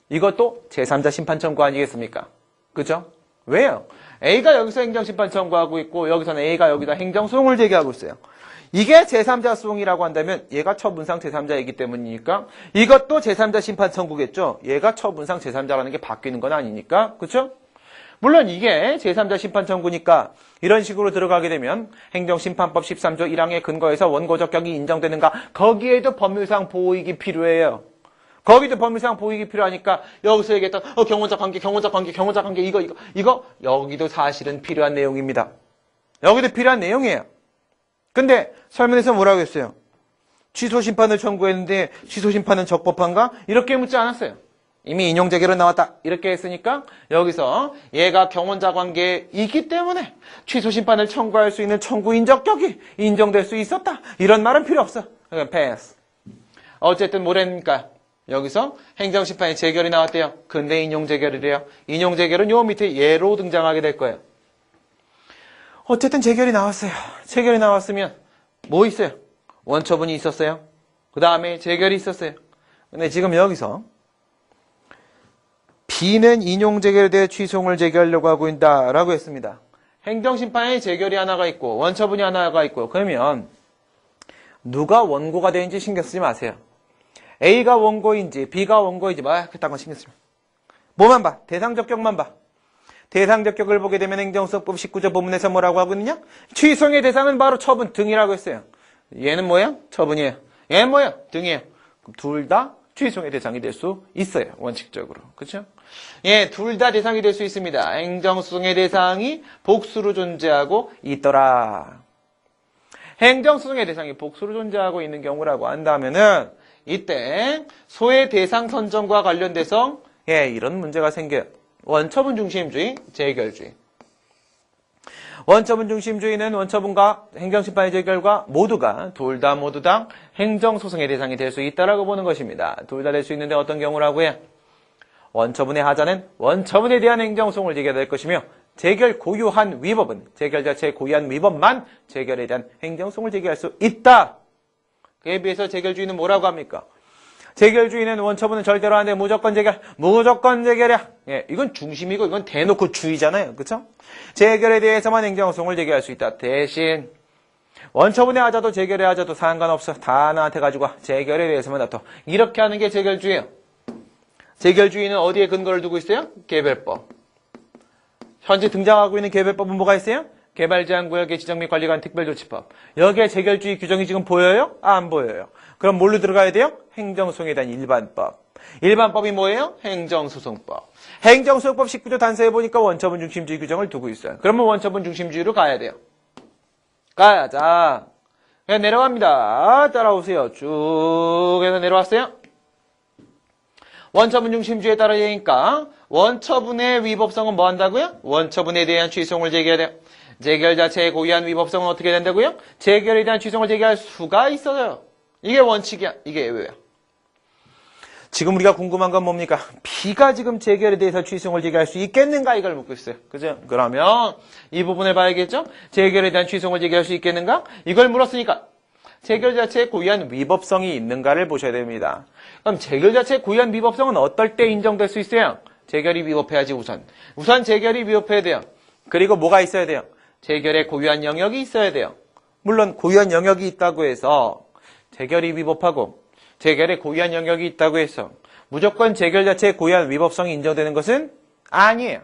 이것도 제3자 심판 청구 아니겠습니까? 그죠? 왜요? A가 여기서 행정심판 청구하고 있고 여기서는 A가 여기다 행정소송을 제기하고 있어요. 이게 제3자 소송이라고 한다면 얘가 처분상 제3자이기 때문이니까 이것도 제3자 심판 청구겠죠. 얘가 처분상 제3자라는 게 바뀌는 건 아니니까. 그렇죠? 물론 이게 제3자 심판 청구니까 이런 식으로 들어가게 되면 행정심판법 13조 1항에 근거해서 원고적격이 인정되는가? 거기에도 법률상 보호익이 필요해요. 거기도 법률상 보호익이 필요하니까 여기서 얘기했던 경원자 관계 이거 여기도 사실은 필요한 내용입니다. 여기도 필요한 내용이에요. 근데 설문에서 뭐라고 했어요? 취소 심판을 청구했는데 취소 심판은 적법한가? 이렇게 묻지 않았어요. 이미 인용재결은 나왔다. 이렇게 했으니까 여기서 얘가 경원자 관계이기 때문에 취소 심판을 청구할 수 있는 청구 인정격이 인정될 수 있었다. 이런 말은 필요 없어. 그러니까 패스. 어쨌든 뭐랍니까? 여기서 행정심판의 재결이 나왔대요. 근데 인용재결이래요. 인용재결은 요 밑에 예로 등장하게 될 거예요. 어쨌든 재결이 나왔어요. 재결이 나왔으면 뭐 있어요? 원처분이 있었어요. 그 다음에 재결이 있었어요. 근데 지금 여기서 B는 인용 재결에 대해 취소를 제기하려고 하고 있다라고 했습니다. 행정심판에 재결이 하나가 있고 원처분이 하나가 있고 그러면 누가 원고가 되는지 신경 쓰지 마세요. A가 원고인지 B가 원고인지 막 그딴 거 신경 쓰지 마. 뭐만 봐? 대상적격만 봐. 대상적격을 보게 되면 행정수석법 19조 본문에서 뭐라고 하고 있느냐? 취소의 대상은 바로 처분 등이라고 했어요. 얘는 뭐예요? 처분이에요. 얘는 뭐예요? 등이에요. 그럼 둘 다 취소의 대상이 될 수 있어요. 원칙적으로. 그렇죠? 예, 둘 다 대상이 될 수 있습니다. 행정소송의 대상이 복수로 존재하고 있더라. 행정소송의 대상이 복수로 존재하고 있는 경우라고 한다면은 이때 소의 대상 선정과 관련돼서 예, 이런 문제가 생겨요. 원처분 중심주의, 재결주의. 원처분 중심주의는 원처분과 행정심판의 재결과 모두가 모두 다 행정소송의 대상이 될 수 있다라고 보는 것입니다. 둘 다 될 수 있는데 어떤 경우라고 해요? 원처분의 하자는 원처분에 대한 행정소송을 제기해야 될 것이며 재결 고유한 위법은 재결 자체의 고유한 위법만 재결에 대한 행정소송을 제기할 수 있다. 그에 비해서 재결주의는 뭐라고 합니까? 재결주의는 원처분은 절대로 안 돼. 무조건 재결이야. 예, 이건 중심이고 이건 대놓고 주의잖아요. 그렇죠? 재결에 대해서만 행정소송을 제기할 수 있다. 대신 원처분의 하자도 재결의 하자도 상관없어. 다 나한테 가지고 와. 재결에 대해서만 놔둬. 이렇게 하는 게 재결주의예요. 재결주의는 어디에 근거를 두고 있어요? 개별법. 현재 등장하고 있는 개별법은 뭐가 있어요? 개발제한구역의 지정 및 관리관 특별조치법. 여기에 재결주의 규정이 지금 보여요? 안 보여요. 그럼 뭘로 들어가야 돼요? 행정소송에 대한 일반법. 일반법이 뭐예요? 행정소송법. 행정소송법 19조 단서에 보니까 원처분 중심주의 규정을 두고 있어요. 그러면 원처분 중심주의로 가야 돼요. 자, 그냥 내려갑니다. 따라오세요. 쭉 해서 내려왔어요. 원처분 중심주의에 따라 되니까 원처분의 위법성은 뭐 한다고요? 원처분에 대한 취소를 제기해야 돼요. 재결 자체의 고유한 위법성은 어떻게 된다고요? 재결에 대한 취소를 제기할 수가 있어요. 이게 원칙이야. 이게 예외야. 지금 우리가 궁금한 건 뭡니까? B가 지금 재결에 대해서 취소를 제기할 수 있겠는가? 이걸 묻고 있어요. 그죠? 그러면 이 부분을 봐야겠죠? 재결에 대한 취소를 제기할 수 있겠는가? 이걸 물었으니까 재결 자체의 고유한 위법성이 있는가를 보셔야 됩니다. 그럼 재결 자체의 고유한 위법성은 어떨 때 인정될 수 있어요? 재결이 위법해야지 우선. 우선 재결이 위법해야 돼요. 그리고 뭐가 있어야 돼요? 재결의 고유한 영역이 있어야 돼요. 물론 고유한 영역이 있다고 해서 재결이 위법하고 재결의 고유한 영역이 있다고 해서 무조건 재결 자체의 고유한 위법성이 인정되는 것은 아니에요.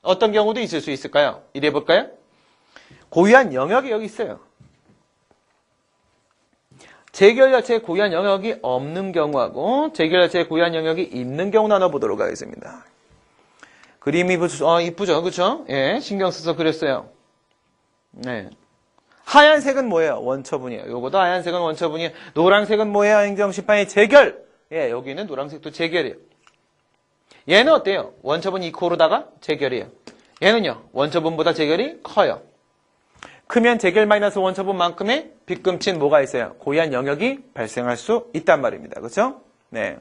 어떤 경우도 있을 수 있을까요? 이래 볼까요? 고유한 영역이 여기 있어요. 재결 자체의 고유한 영역이 없는 경우하고 재결 자체의 고유한 영역이 있는 경우 나눠보도록 하겠습니다. 그림이 이쁘죠? 그쵸? 예, 신경 써서 그렸어요. 네. 하얀색은 뭐예요? 원처분이에요. 요거도 하얀색은 원처분이에요. 노란색은 뭐예요? 행정심판의 재결. 예, 여기는 노란색도 재결이에요. 얘는 어때요? 원처분 이코로다가 재결이에요. 얘는요, 원처분보다 재결이 커요. 크면 재결 마이너스 원처분만큼의 빗금친 뭐가 있어요? 고유한 영역이 발생할 수 있단 말입니다. 그렇죠? 네.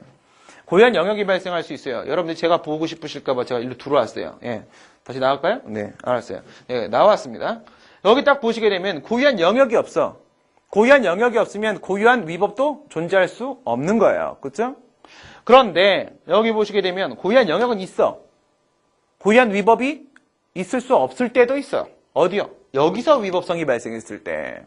고유한 영역이 발생할 수 있어요. 여러분들 제가 보고 싶으실까봐 제가 일로 들어왔어요. 예. 다시 나갈까요? 네, 알았어요. 예, 나왔습니다. 여기 딱 보시게 되면 고유한 영역이 없어. 고유한 영역이 없으면 고유한 위법도 존재할 수 없는 거예요. 그렇죠? 그런데 여기 보시게 되면 고유한 영역은 있어. 고유한 위법이 있을 수 없을 때도 있어. 어디요? 여기서 위법성이 발생했을 때.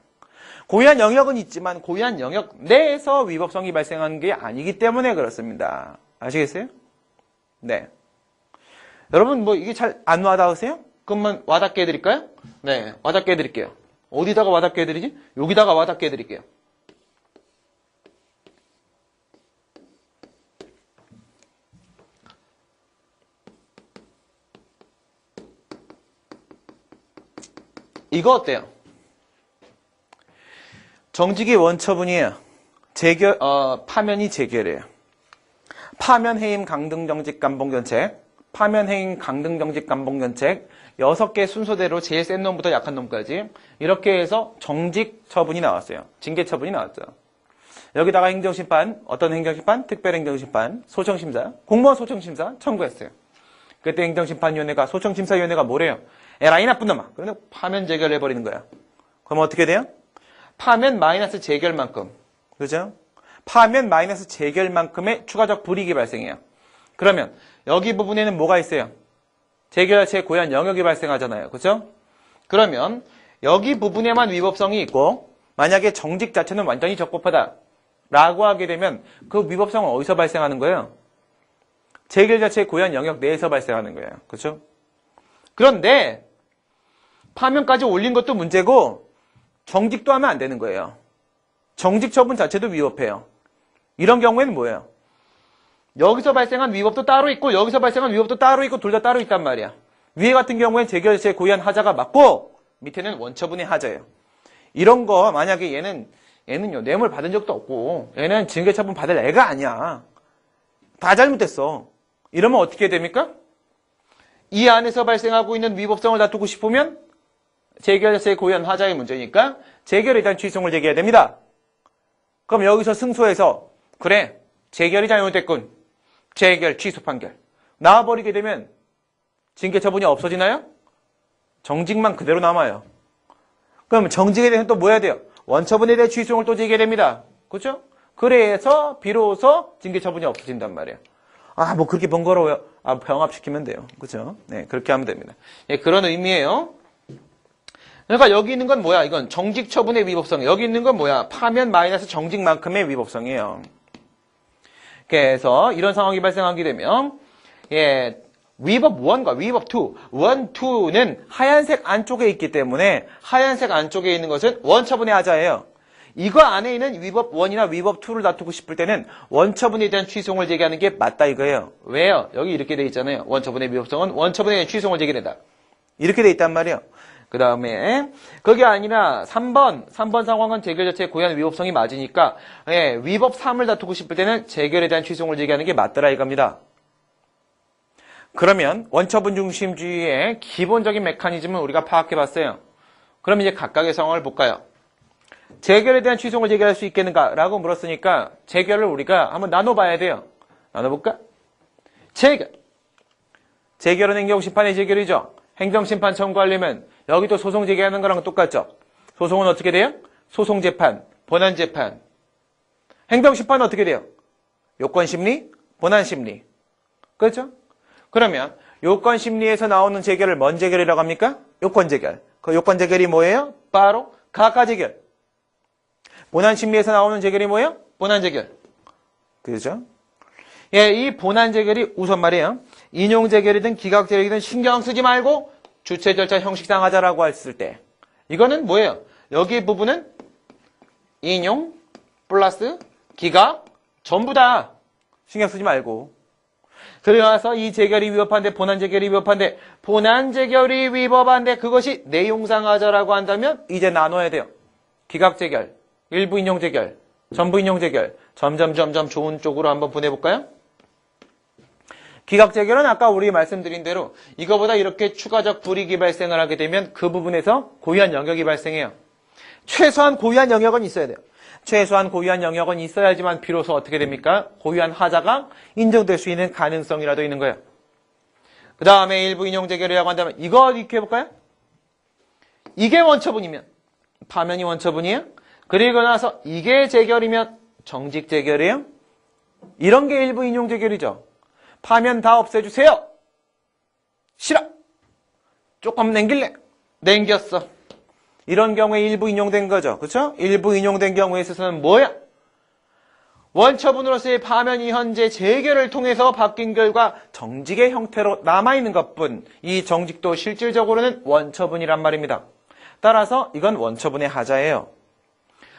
고유한 영역은 있지만 고유한 영역 내에서 위법성이 발생하는 게 아니기 때문에 그렇습니다. 아시겠어요? 네. 여러분 뭐 이게 잘 안 와닿으세요? 그러면 와닿게 해드릴까요? 네, 와닿게 해드릴게요. 어디다가 와닿게 해드리지? 여기다가 와닿게 해드릴게요. 이거 어때요? 정직이 원처분이에요. 파면이 재결이에요. 파면, 해임, 강등, 정직, 감봉, 견책. 파면, 해임, 강등, 정직, 감봉, 견책. 6개 순서대로 제일 센 놈부터 약한 놈까지 이렇게 해서 정직 처분이 나왔어요. 징계 처분이 나왔죠. 여기다가 행정심판, 어떤 행정심판? 특별행정심판, 소청심사, 공무원 소청심사 청구했어요. 그때 행정심판위원회가, 소청심사위원회가 뭐래요? 에라이 나쁜 놈아. 그런데 파면 재결해버리는 거야. 그럼 어떻게 돼요? 파면 마이너스 재결만큼. 그죠? 파면 마이너스 재결만큼의 추가적 불이익이 발생해요. 그러면 여기 부분에는 뭐가 있어요? 재결자체의 고유한 영역이 발생하잖아요. 그죠? 그러면 여기 부분에만 위법성이 있고 만약에 정직 자체는 완전히 적법하다 라고 하게 되면 그 위법성은 어디서 발생하는 거예요? 재결자체의 고유한 영역 내에서 발생하는 거예요. 그렇죠? 그런데 파면까지 올린 것도 문제고 정직도 하면 안 되는 거예요. 정직 처분 자체도 위법해요. 이런 경우에는 뭐예요? 여기서 발생한 위법도 따로 있고 여기서 발생한 위법도 따로 있고 둘 다 따로 있단 말이야. 위에 같은 경우엔 재결자체의 고유한 하자가 맞고 밑에는 원처분의 하자예요. 이런 거 만약에 얘는요 뇌물 받은 적도 없고 얘는 징계처분 받을 애가 아니야. 다 잘못됐어. 이러면 어떻게 됩니까? 이 안에서 발생하고 있는 위법성을 다투고 싶으면 재결자체의 고유한 하자의 문제니까 재결에 대한 취소를 제기해야 됩니다. 그럼 여기서 승소해서 그래 재결이 잘못됐군. 재결 취소 판결 나와버리게 되면 징계처분이 없어지나요? 정직만 그대로 남아요. 그럼 정직에 대해서 또 뭐 해야 돼요? 원처분에 대해 취소를 또 제기해야 됩니다. 그렇죠? 그래서 비로소 징계처분이 없어진단 말이에요. 아, 뭐 그렇게 번거로워요. 아, 병합시키면 돼요. 그렇죠? 네, 그렇게 하면 됩니다. 예, 그런 의미예요. 그러니까 여기 있는 건 뭐야? 이건 정직 처분의 위법성. 여기 있는 건 뭐야? 파면 마이너스 정직만큼의 위법성이에요. 그래서 이런 상황이 발생하게 되면 예, 위법 1과 위법 2, 1, 2는 하얀색 안쪽에 있기 때문에 하얀색 안쪽에 있는 것은 원처분의 하자예요. 이거 안에 있는 위법 1이나 위법 2를 다투고 싶을 때는 원처분에 대한 취소를 제기하는 게 맞다 이거예요. 왜요? 여기 이렇게 돼 있잖아요. 원처분의 위법성은 원처분에 대한 취소를 제기된다. 이렇게 돼 있단 말이에요. 그 다음에 그게 아니라 3번 상황은 재결 자체의 고유한 위법성이 맞으니까 예, 위법 3을 다투고 싶을 때는 재결에 대한 취소를 제기하는 게 맞더라 이겁니다. 그러면 원처분 중심주의의 기본적인 메커니즘을 우리가 파악해 봤어요. 그럼 이제 각각의 상황을 볼까요? 재결에 대한 취소를 제기할 수 있겠는가? 라고 물었으니까 재결을 우리가 한번 나눠봐야 돼요. 나눠볼까? 재결은 행정심판의 재결이죠. 행정심판 청구하려면 여기도 소송 제기하는 거랑 똑같죠. 소송은 어떻게 돼요? 소송재판, 본안재판. 행정심판은 어떻게 돼요? 요건심리, 본안심리. 그렇죠? 그러면 요건심리에서 나오는 재결을 뭔 재결이라고 합니까? 요건재결. 그 요건재결이 뭐예요? 바로 가가재결. 본안심리에서 나오는 재결이 뭐예요? 본안재결. 그죠? 예, 이 본안재결이 우선 말이에요. 인용재결이든 기각재결이든 신경 쓰지 말고 주체 절차 형식상 하자라고 했을 때 이거는 뭐예요? 여기 부분은 인용 플러스 기각 전부 다 신경 쓰지 말고 들어가서 이 재결이 위법한데 본안재결이 위법한데 본안재결이 위법한데 그것이 내용상 하자라고 한다면 이제 나눠야 돼요. 기각재결, 일부 인용재결, 전부 인용재결 점점 좋은 쪽으로 한번 보내볼까요? 기각재결은 아까 우리 말씀드린 대로 이거보다 이렇게 추가적 불이익이 발생을 하게 되면 그 부분에서 고유한 영역이 발생해요. 최소한 고유한 영역은 있어야 돼요. 최소한 고유한 영역은 있어야지만 비로소 어떻게 됩니까? 고유한 하자가 인정될 수 있는 가능성이라도 있는 거예요. 그 다음에 일부 인용재결이라고 한다면 이거 이렇게 해볼까요? 이게 원처분이면 파면이 원처분이에요. 그리고 나서 이게 재결이면 정직재결이에요. 이런 게 일부 인용재결이죠. 파면 다 없애주세요. 싫어. 조금 남길래. 남겼어. 이런 경우에 일부 인용된 거죠. 그렇죠? 일부 인용된 경우에 있어서는 뭐야? 원처분으로서의 파면이 현재 재결을 통해서 바뀐 결과 정직의 형태로 남아있는 것뿐 이 정직도 실질적으로는 원처분이란 말입니다. 따라서 이건 원처분의 하자예요.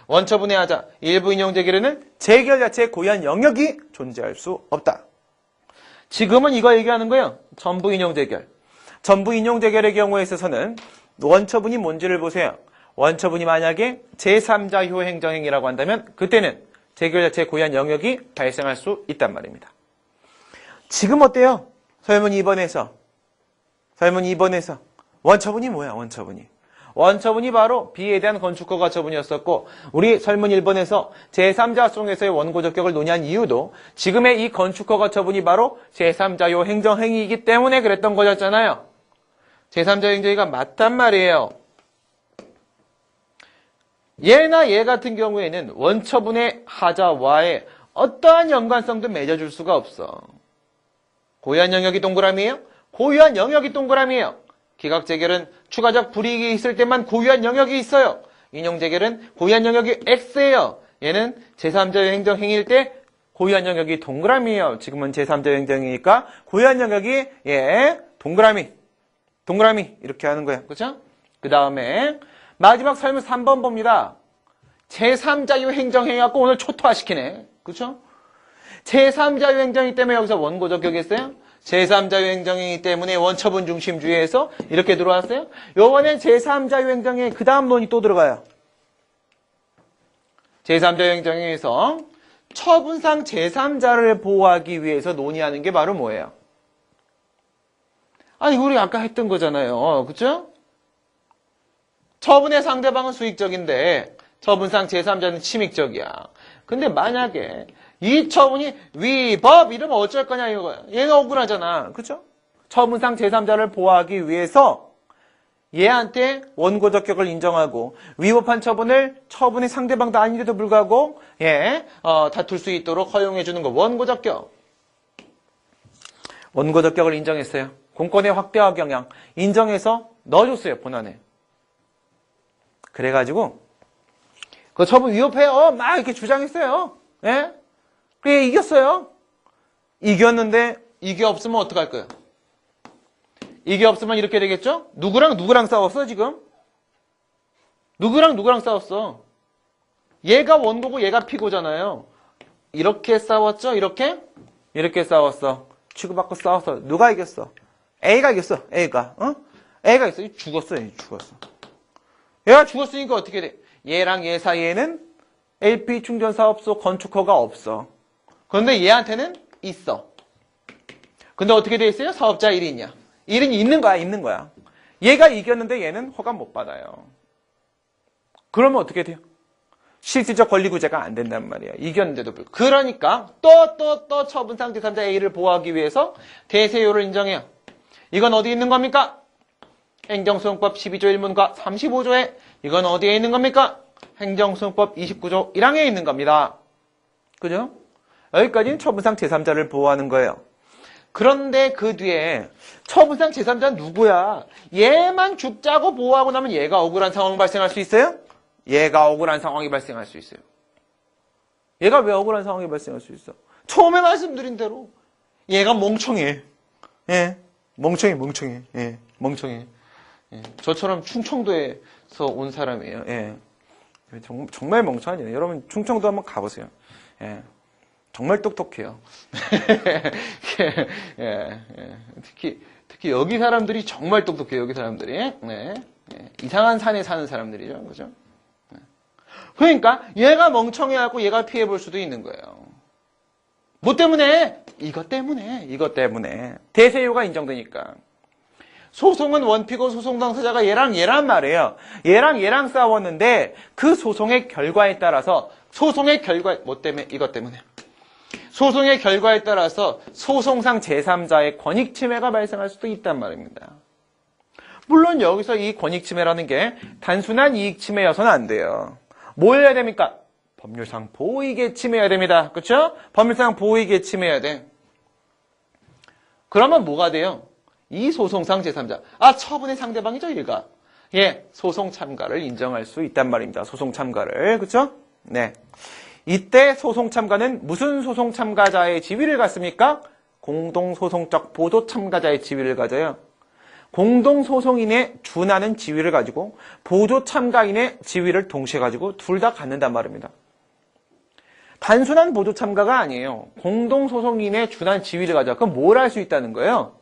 원처분의 하자, 일부 인용 재결에는 재결 자체의 고유한 영역이 존재할 수 없다. 지금은 이거 얘기하는 거예요. 전부 인용 재결. 전부 인용 재결의 경우에 있어서는 원처분이 뭔지를 보세요. 원처분이 만약에 제3자효 행정행위라고 한다면 그때는 재결 자체의 고유한 영역이 발생할 수 있단 말입니다. 지금 어때요? 설문 2번에서. 설문 2번에서. 원처분이 뭐야, 원처분이? 원처분이 바로 B에 대한 건축허가 처분이었었고 우리 설문 1번에서 제3자 소송에서의 원고 적격을 논의한 이유도 지금의 이 건축허가 처분이 바로 제3자요 행정행위이기 때문에 그랬던 거였잖아요. 제3자 행정행위가 맞단 말이에요. 얘나 얘 같은 경우에는 원처분의 하자와의 어떠한 연관성도 맺어줄 수가 없어. 고유한 영역이 동그라미예요? 고유한 영역이 동그라미예요. 기각재결은 추가적 불이익이 있을 때만 고유한 영역이 있어요. 인용재결은 고유한 영역이 X예요. 얘는 제3자의 행정행위일 때 고유한 영역이 동그라미예요. 지금은 제3자의 행정이니까 고유한 영역이 동그라미 이렇게 하는 거예요. 그렇죠? 그 다음에 마지막 설문 3번 봅니다. 제3자유 행정행위 갖고 오늘 초토화시키네. 그렇죠? 제3자유 행정이기 때문에 여기서 원고 적격했어요. 제3자유 행정이기 때문에 원처분 중심주의에서 이렇게 들어왔어요. 요번엔 제3자유 행정에 그 다음 논이 또 들어가요. 제3자유 행정에서 처분상 제3자를 보호하기 위해서 논의하는 게 바로 뭐예요? 아니 우리 아까 했던 거잖아요. 그렇죠? 처분의 상대방은 수익적인데 처분상 제3자는 침익적이야. 근데 만약에 이 처분이 위법 이러면 어쩔 거냐 이거야. 얘가 억울하잖아. 그렇죠? 처분상 제3자를 보호하기 위해서 얘한테 원고 적격을 인정하고 위법한 처분의 상대방도 아닌데도 불구하고 다툴 수 있도록 허용해 주는 거 원고 적격. 원고 적격을 인정했어요. 공권의 확대화 경향 인정해서 넣어줬어요. 본안에. 그래가지고 그 처분 위법해요. 막 이렇게 주장했어요. 예? 그래 이겼어요. 이겼는데 이게 없으면 어떡할 거예요? 이게 없으면 이렇게 되겠죠? 누구랑 싸웠어 지금? 누구랑 싸웠어? 얘가 원고고 얘가 피고잖아요. 이렇게 싸웠죠? 이렇게 싸웠어. 치고받고 싸웠어. 누가 이겼어? A가 이겼어. A가 이겼어. 죽었어. 얘가 죽었으니까 어떻게 돼? 얘랑 얘 사이에는 LP 충전사업소 건축허가 없어. 그런데 얘한테는 있어. 근데 어떻게 돼 있어요? 사업자 1인이야. 1인이 있는 거야. 얘가 이겼는데 얘는 허가 못 받아요. 그러면 어떻게 돼요? 실질적 권리구제가 안 된단 말이야. 이겼는데도 불구하고. 그러니까 또 처분상 제3자 A를 보호하기 위해서 대세효를 인정해요. 이건 어디 있는 겁니까? 행정소송법 12조 1문과 35조에 이건 어디에 있는 겁니까? 행정소송법 29조 1항에 있는 겁니다. 그죠? 여기까지는 처분상 제3자를 보호하는 거예요. 그런데 그 뒤에 처분상 제3자는 누구야? 얘만 죽자고 보호하고 나면 얘가 억울한 상황이 발생할 수 있어요? 얘가 억울한 상황이 발생할 수 있어요. 얘가 왜 억울한 상황이 발생할 수 있어? 처음에 말씀드린 대로 얘가 멍청해. 멍청해. 저처럼 충청도에서 온 사람이에요. 정말 멍청하죠. 여러분 충청도 한번 가보세요. 정말 똑똑해요. 특히 여기 사람들이 정말 똑똑해요. 여기 사람들이. 이상한 산에 사는 사람들이죠. 그죠? 그러니까 얘가 멍청해갖고 얘가 피해볼 수도 있는 거예요. 뭐 때문에? 이것 때문에. 대세효가 인정되니까. 소송은 원피고 소송 당사자가 얘랑 말이에요. 얘랑 싸웠는데 그 소송의 결과에 따라서 뭐 때문에? 이것 때문에. 소송의 결과에 따라서 소송상 제3자의 권익 침해가 발생할 수도 있단 말입니다. 물론 여기서 이 권익 침해라는 게 단순한 이익 침해여서는 안 돼요. 뭐 해야 됩니까? 법률상 보호이익에 침해해야 됩니다. 그렇죠? 법률상 보호이익에 침해해야 돼. 그러면 뭐가 돼요? 이 소송상 제3자. 처분의 상대방이죠, 얘가. 소송 참가를 인정할 수 있단 말입니다. 소송 참가를. 그렇죠? 네. 이때 소송 참가는 무슨 소송 참가자의 지위를 갖습니까? 공동소송적 보조 참가자의 지위를 가져요. 공동소송인에 준하는 지위를 가지고 보조 참가인의 지위를 동시에 가지고 둘 다 갖는단 말입니다. 단순한 보조 참가가 아니에요. 공동소송인에 준한 지위를 가져. 그럼 뭘 할 수 있다는 거예요?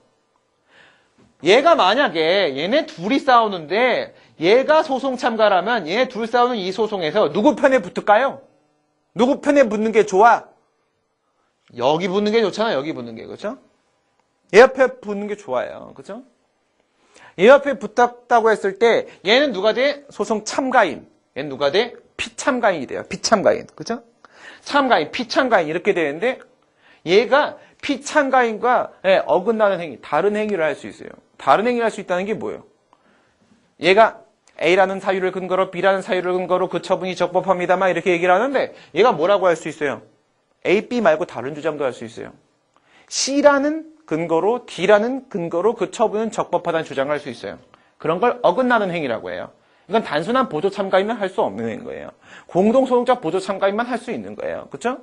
얘가 만약에 얘네 둘이 싸우는데 얘가 소송 참가라면 얘네 둘 싸우는 이 소송에서 누구 편에 붙을까요? 누구 편에 붙는 게 좋아? 여기 붙는 게 좋잖아. 여기 붙는 게. 그렇죠? 얘 옆에 붙는 게 좋아요. 그렇죠? 얘 옆에 붙었다고 했을 때 얘는 누가 돼? 소송 참가인. 얘는 누가 돼? 피참가인이 돼요. 피참가인. 그렇죠? 참가인, 피참가인 이렇게 되는데 얘가 피참가인과 어긋나는 행위, 다른 행위를 할 수 있어요. 다른 행위를 할 수 있다는 게 뭐예요? 얘가 A라는 사유를 근거로 B라는 사유를 근거로 그 처분이 적법합니다만 이렇게 얘기를 하는데 얘가 뭐라고 할 수 있어요? A, B 말고 다른 주장도 할 수 있어요. C라는 근거로 D라는 근거로 그 처분은 적법하다는 주장을 할 수 있어요. 그런 걸 어긋나는 행위라고 해요. 이건 단순한 보조 참가인만 할 수 없는 거예요. 공동소송자 보조 참가인만 할 수 있는 거예요. 그렇죠?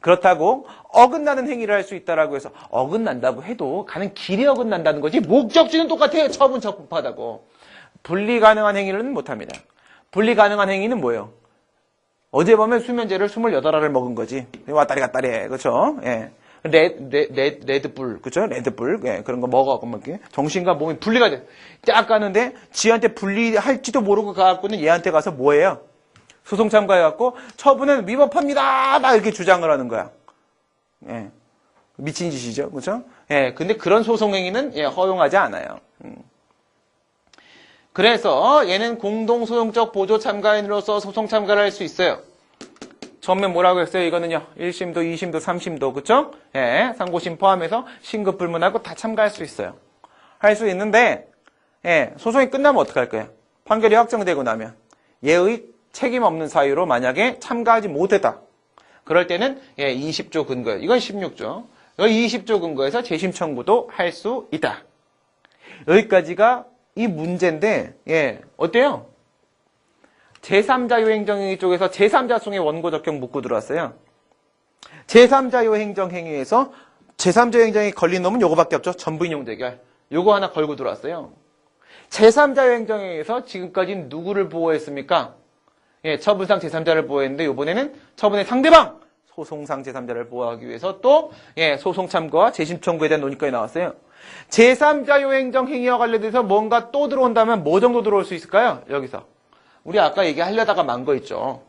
그렇다고 어긋나는 행위를 할 수 있다라고 해서 어긋난다고 해도 가는 길이 어긋난다는 거지 목적지는 똑같아요. 처분 적법하다고. 분리 가능한 행위는 못합니다. 분리 가능한 행위는 뭐예요? 어제 보면 수면제를 28알을 먹은 거지. 왔다리 갔다리 해. 그렇죠? 예. 레드불, 그죠? 레드불, 예, 그런 거 먹어갖고, 막, 정신과 몸이 분리가 돼. 딱 가는데, 지한테 분리할지도 모르고 가갖고는 얘한테 가서 뭐예요? 소송 참가해갖고, 처분은 위법합니다! 막 이렇게 주장을 하는 거야. 예. 미친 짓이죠. 그죠? 예, 근데 그런 소송행위는, 예, 허용하지 않아요. 그래서 얘는 공동소송적 보조 참가인으로서 소송 참가를 할 수 있어요. 처음에 뭐라고 했어요? 이거는요. 1심도, 2심도, 3심도, 그쵸? 예, 상고심 포함해서 신급 불문하고 다 참가할 수 있어요. 할 수 있는데, 예, 소송이 끝나면 어떡할 거예요? 판결이 확정되고 나면. 얘의 책임 없는 사유로 만약에 참가하지 못했다. 그럴 때는, 예, 20조 근거, 이건 16조. 이 20조 근거에서 재심 청구도 할 수 있다. 여기까지가 이 문제인데, 예, 어때요? 제3자 요행정행위 쪽에서 제3자 소송의 원고 적격 묻고 들어왔어요. 제3자 요행정행위에서 제3자 요행정행위 걸린 놈은 요거밖에 없죠. 전부인용 대결. 요거 하나 걸고 들어왔어요. 제3자 요행정행위에서 지금까지 누구를 보호했습니까? 예, 처분상 제3자를 보호했는데 요번에는 처분의 상대방! 소송상 제3자를 보호하기 위해서 또, 예, 소송 참고와 재심 청구에 대한 논의까지 나왔어요. 제3자 요행정행위와 관련돼서 뭔가 또 들어온다면 뭐 정도 들어올 수 있을까요? 여기서. 우리 아까 얘기하려다가 만 거 있죠.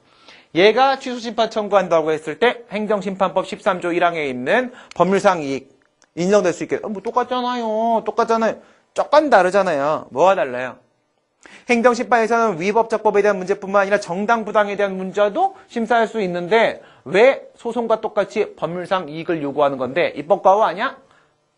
얘가 취소심판 청구한다고 했을 때 행정심판법 13조 1항에 있는 법률상 이익 인정될 수 있게 뭐 똑같잖아요. 똑같잖아요. 조금 다르잖아요. 뭐가 달라요? 행정심판에서는 위법적법에 대한 문제뿐만 아니라 정당부당에 대한 문제도 심사할 수 있는데 왜 소송과 똑같이 법률상 이익을 요구하는 건데 입법과호 아니야?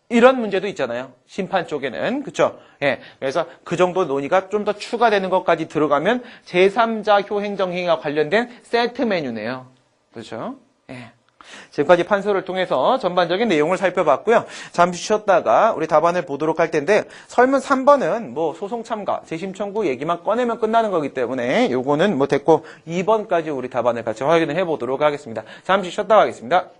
이런 문제도 있잖아요. 심판 쪽에는. 그쵸? 예. 그래서 그 정도 논의가 좀 더 추가되는 것까지 들어가면 제3자 효행정행위와 관련된 세트 메뉴네요. 그렇죠? 예. 지금까지 판소를 통해서 전반적인 내용을 살펴봤고요. 잠시 쉬었다가 우리 답안을 보도록 할 텐데 설문 3번은 뭐 소송 참가, 재심 청구 얘기만 꺼내면 끝나는 거기 때문에 요거는 뭐 됐고 2번까지 우리 답안을 같이 확인을 해보도록 하겠습니다. 잠시 쉬었다 가겠습니다.